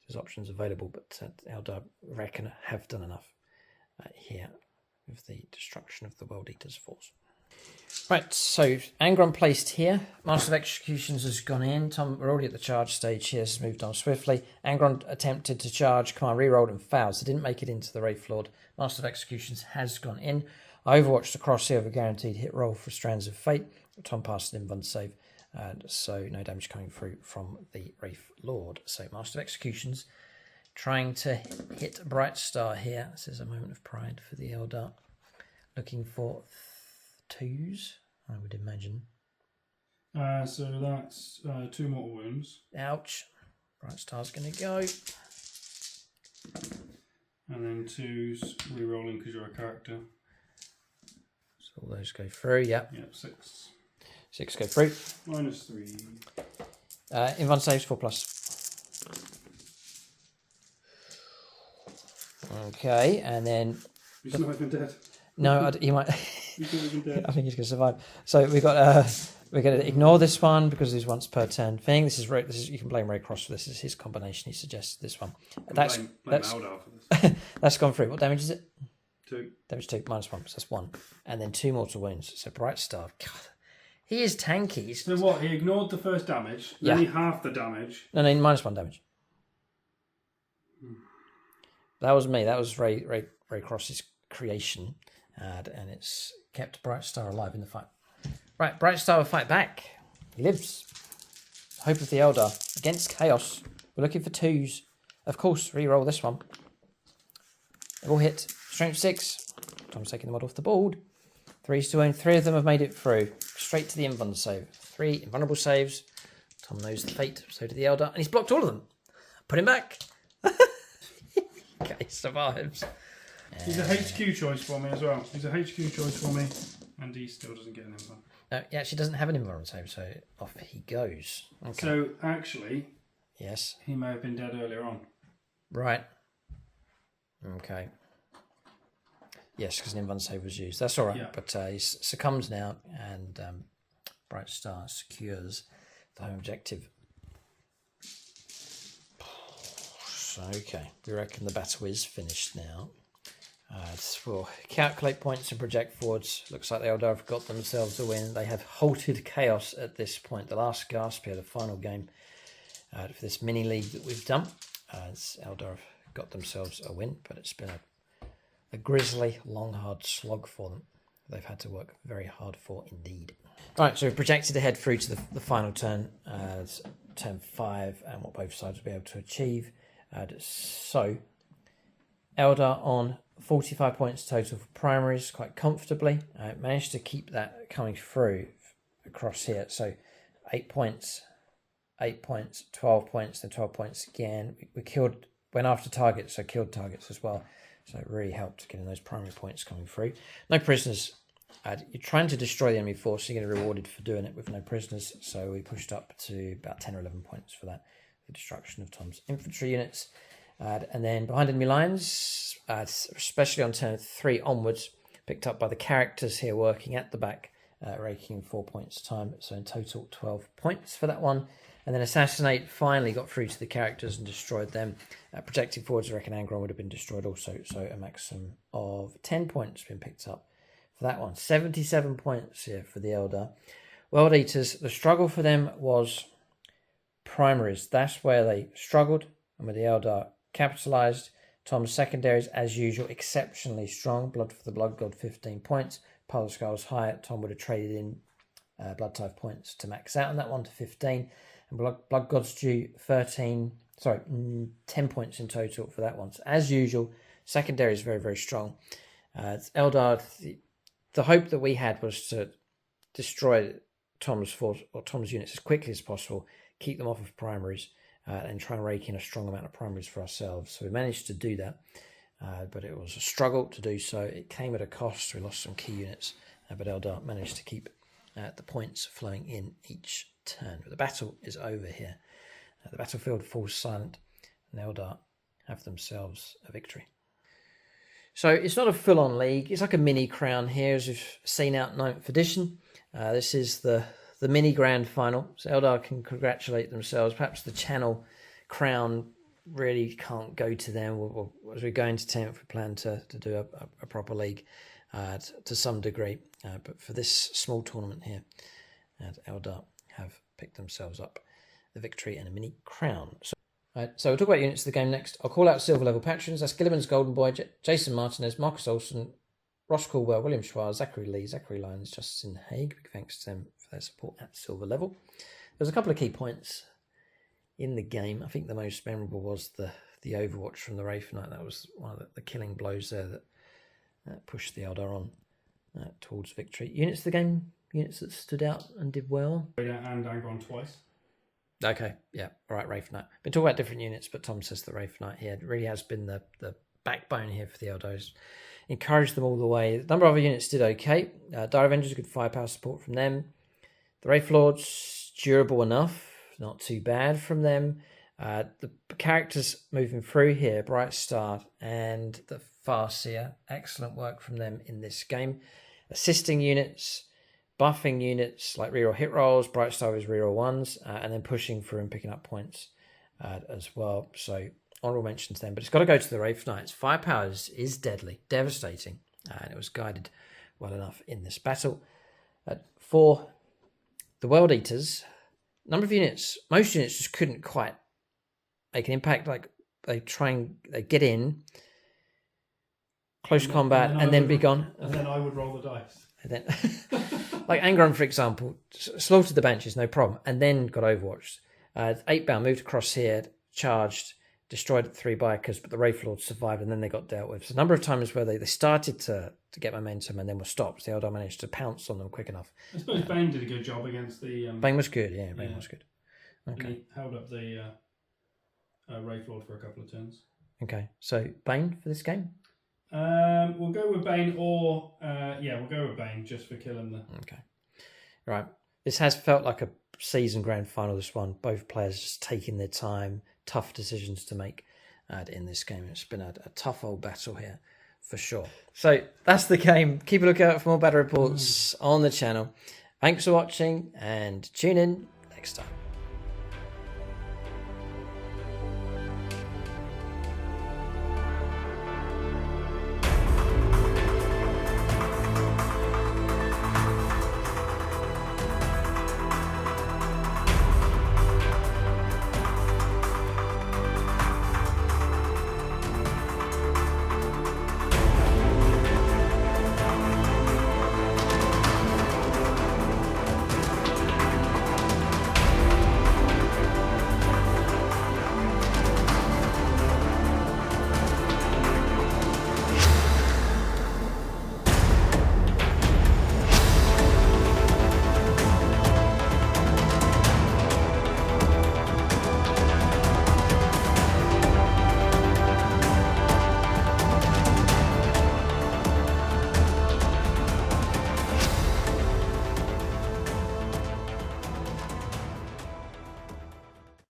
There's options available, but Eldar reckon have done enough here with the destruction of the World Eaters' force. Right, so Angron placed here. Master of Executions has gone in. Tom, we're already at the charge stage here. This has moved on swiftly. Angron attempted to charge, command rerolled and failed, so didn't make it into the Wraith Lord. Master of Executions has gone in. I overwatched the crosshair with a guaranteed hit roll for Strands of Fate. Tom passed an invuln save, so no damage coming through from the Wraith Lord. So Master of Executions trying to hit Bright Star here. This is a moment of pride for the Eldar. Looking for 2s, I would imagine. So that's 2 mortal wounds. Ouch. Bright Star's going to go. And then 2s re-rolling because you're a character. So all those go through, yep. Yep, 6. 6 go through. -3. Invuln saves 4+. Okay, and then... He's not even dead. No, he might... He's not even dead. I think he's going to survive. So we've got... we're going to ignore this one because there's once per turn thing. This is you can blame Ray Cross for this. This is his combination. He suggested this one. Blame Eldar for this. That's gone through. What damage is it? 2. Damage 2, -1, so that's 1. And then 2 mortal wounds. So Bright Star. God, he is tanky. So what? He ignored the first damage, then he halved the damage. No, -1 damage. That was me. That was Ray Cross's creation. And it's kept Bright Star alive in the fight. Right, Bright Star will fight back. He lives. Hope of the Eldar against Chaos. We're looking for 2s. Of course, re-roll this one. They've all hit. Strength 6. Tom's taking the model off the board. 3s to own. 3 of them have made it through. Straight to the invuln save. 3 invulnerable saves. Tom knows the fate. So did the Eldar. And he's blocked all of them. Put him back. Okay, he survives. He's a HQ choice for me as well. He's a HQ choice for me. And he still doesn't get an invuln. No, he actually doesn't have an invuln save, so off he goes. Okay. So, actually... Yes. He may have been dead earlier on. Right. Okay. Yes, because an invuln save was used. That's all right. Yeah. But he succumbs now, and Bright Star secures the home objective. Okay. We reckon the battle is finished now. We'll calculate points and project forwards. Looks like the Eldar have got themselves a win. They have halted chaos at this point. The last gasp here, the final game for this mini league that we've done. Eldar have got themselves a win, but it's been a grisly, long, hard slog for them. They've had to work very hard for indeed. Right, so we've projected ahead through to the final turn, turn 5, and what both sides will be able to achieve. So, Eldar on 45 points total for primaries, quite comfortably. Managed to keep that coming through across here. So, 8 points, 12 points, then 12 points again. We went after targets, so killed targets as well. So it really helped getting those primary points coming through. No prisoners. You're trying to destroy the enemy force, so you're going to be rewarded for doing it with no prisoners. So we pushed up to about 10 or 11 points for that. The destruction of Tom's infantry units. And then behind enemy lines, especially on turn 3 onwards, picked up by the characters here working at the back, raking 4 points time. So in total, 12 points for that one. And then Assassinate finally got through to the characters and destroyed them. Projecting forwards, I reckon Angron would have been destroyed also. So a maximum of 10 points been picked up for that one. 77 points here for the Eldar. World Eaters, the struggle for them was primaries. That's where they struggled. And with the Eldar capitalised. Tom's secondaries, as usual, exceptionally strong. Blood for the Blood God, 15 points. Pile of Skulls high. Tom would have traded in Blood Tithe points to max out on that one to 15. And Blood God's due 10 points in total for that one. So as usual, secondary is very, very strong. Eldar, the hope that we had was to destroy Tom's force or Tom's units as quickly as possible, keep them off of primaries, and try and rake in a strong amount of primaries for ourselves. So we managed to do that, but it was a struggle to do so. It came at a cost. We lost some key units, but Eldar managed to keep the points flowing in each turn. But the battle is over here. The battlefield falls silent, and Eldar have themselves a victory. So it's not a full-on league. It's like a mini crown here, as we've seen out 9th edition. This is the mini grand final. So Eldar can congratulate themselves. Perhaps the channel crown really can't go to them. As we go into 10th, we plan to do a proper league to some degree. But for this small tournament here, Eldar have picked themselves up the victory and a mini crown. So we'll talk about units of the game next. I'll call out silver level patrons. That's Gilliman's Golden Boy, Jason Martinez, Marcus Olsen, Ross Caldwell, William Schwarz, Zachary Lee, Zachary Lyons, Justin Haig. Big thanks to them for their support at silver level. There's a couple of key points in the game. I think the most memorable was the Overwatch from the Wraith Knight. That was one of the killing blows there that pushed the Eldar on towards victory. Units of the game, units that stood out and did well. And Angron twice. Okay, yeah, all right, Wraith Knight. Been talking about different units, but Tom says the Wraith Knight here really has been the backbone here for the Eldars. Encouraged them all the way. The number of other units did okay. Dire Avengers, good firepower support from them. The Wraith Lords, durable enough, not too bad from them. The characters moving through here, Bright Star and the Farseer, excellent work from them in this game. Assisting units, buffing units like reroll hit rolls, Bright Star is reroll ones, and then pushing through and picking up points as well. So honorable mention to them, but it's got to go to the Wraith Knights. Firepower is deadly, devastating, and it was guided well enough in this battle. For the World Eaters, number of units, most units just couldn't quite make an impact. Like they get in, close combat, and then be gone. And then I would roll the dice. And then, like Angron, for example, slaughtered the Banshees, no problem, and then got overwatched. 8-bound moved across here, charged, destroyed 3 bikers, but the Wraith Lords survived, and then they got dealt with. So a number of times where they started to get momentum and then were stopped. The Eldar managed to pounce on them quick enough. I suppose Bane did a good job against the... Bane was good, yeah, Bane was good. Okay. And he held up the Wraith Lord for a couple of turns. Okay, so Bane for this game? We'll go with Bane or... we'll go with Bane just for killing the... Okay. Right. This has felt like a season grand final, this one. Both players just taking their time, tough decisions to make in this game. It's been a tough old battle here, for sure. So that's the game. Keep a lookout for more battle reports on the channel. Thanks for watching, and tune in next time.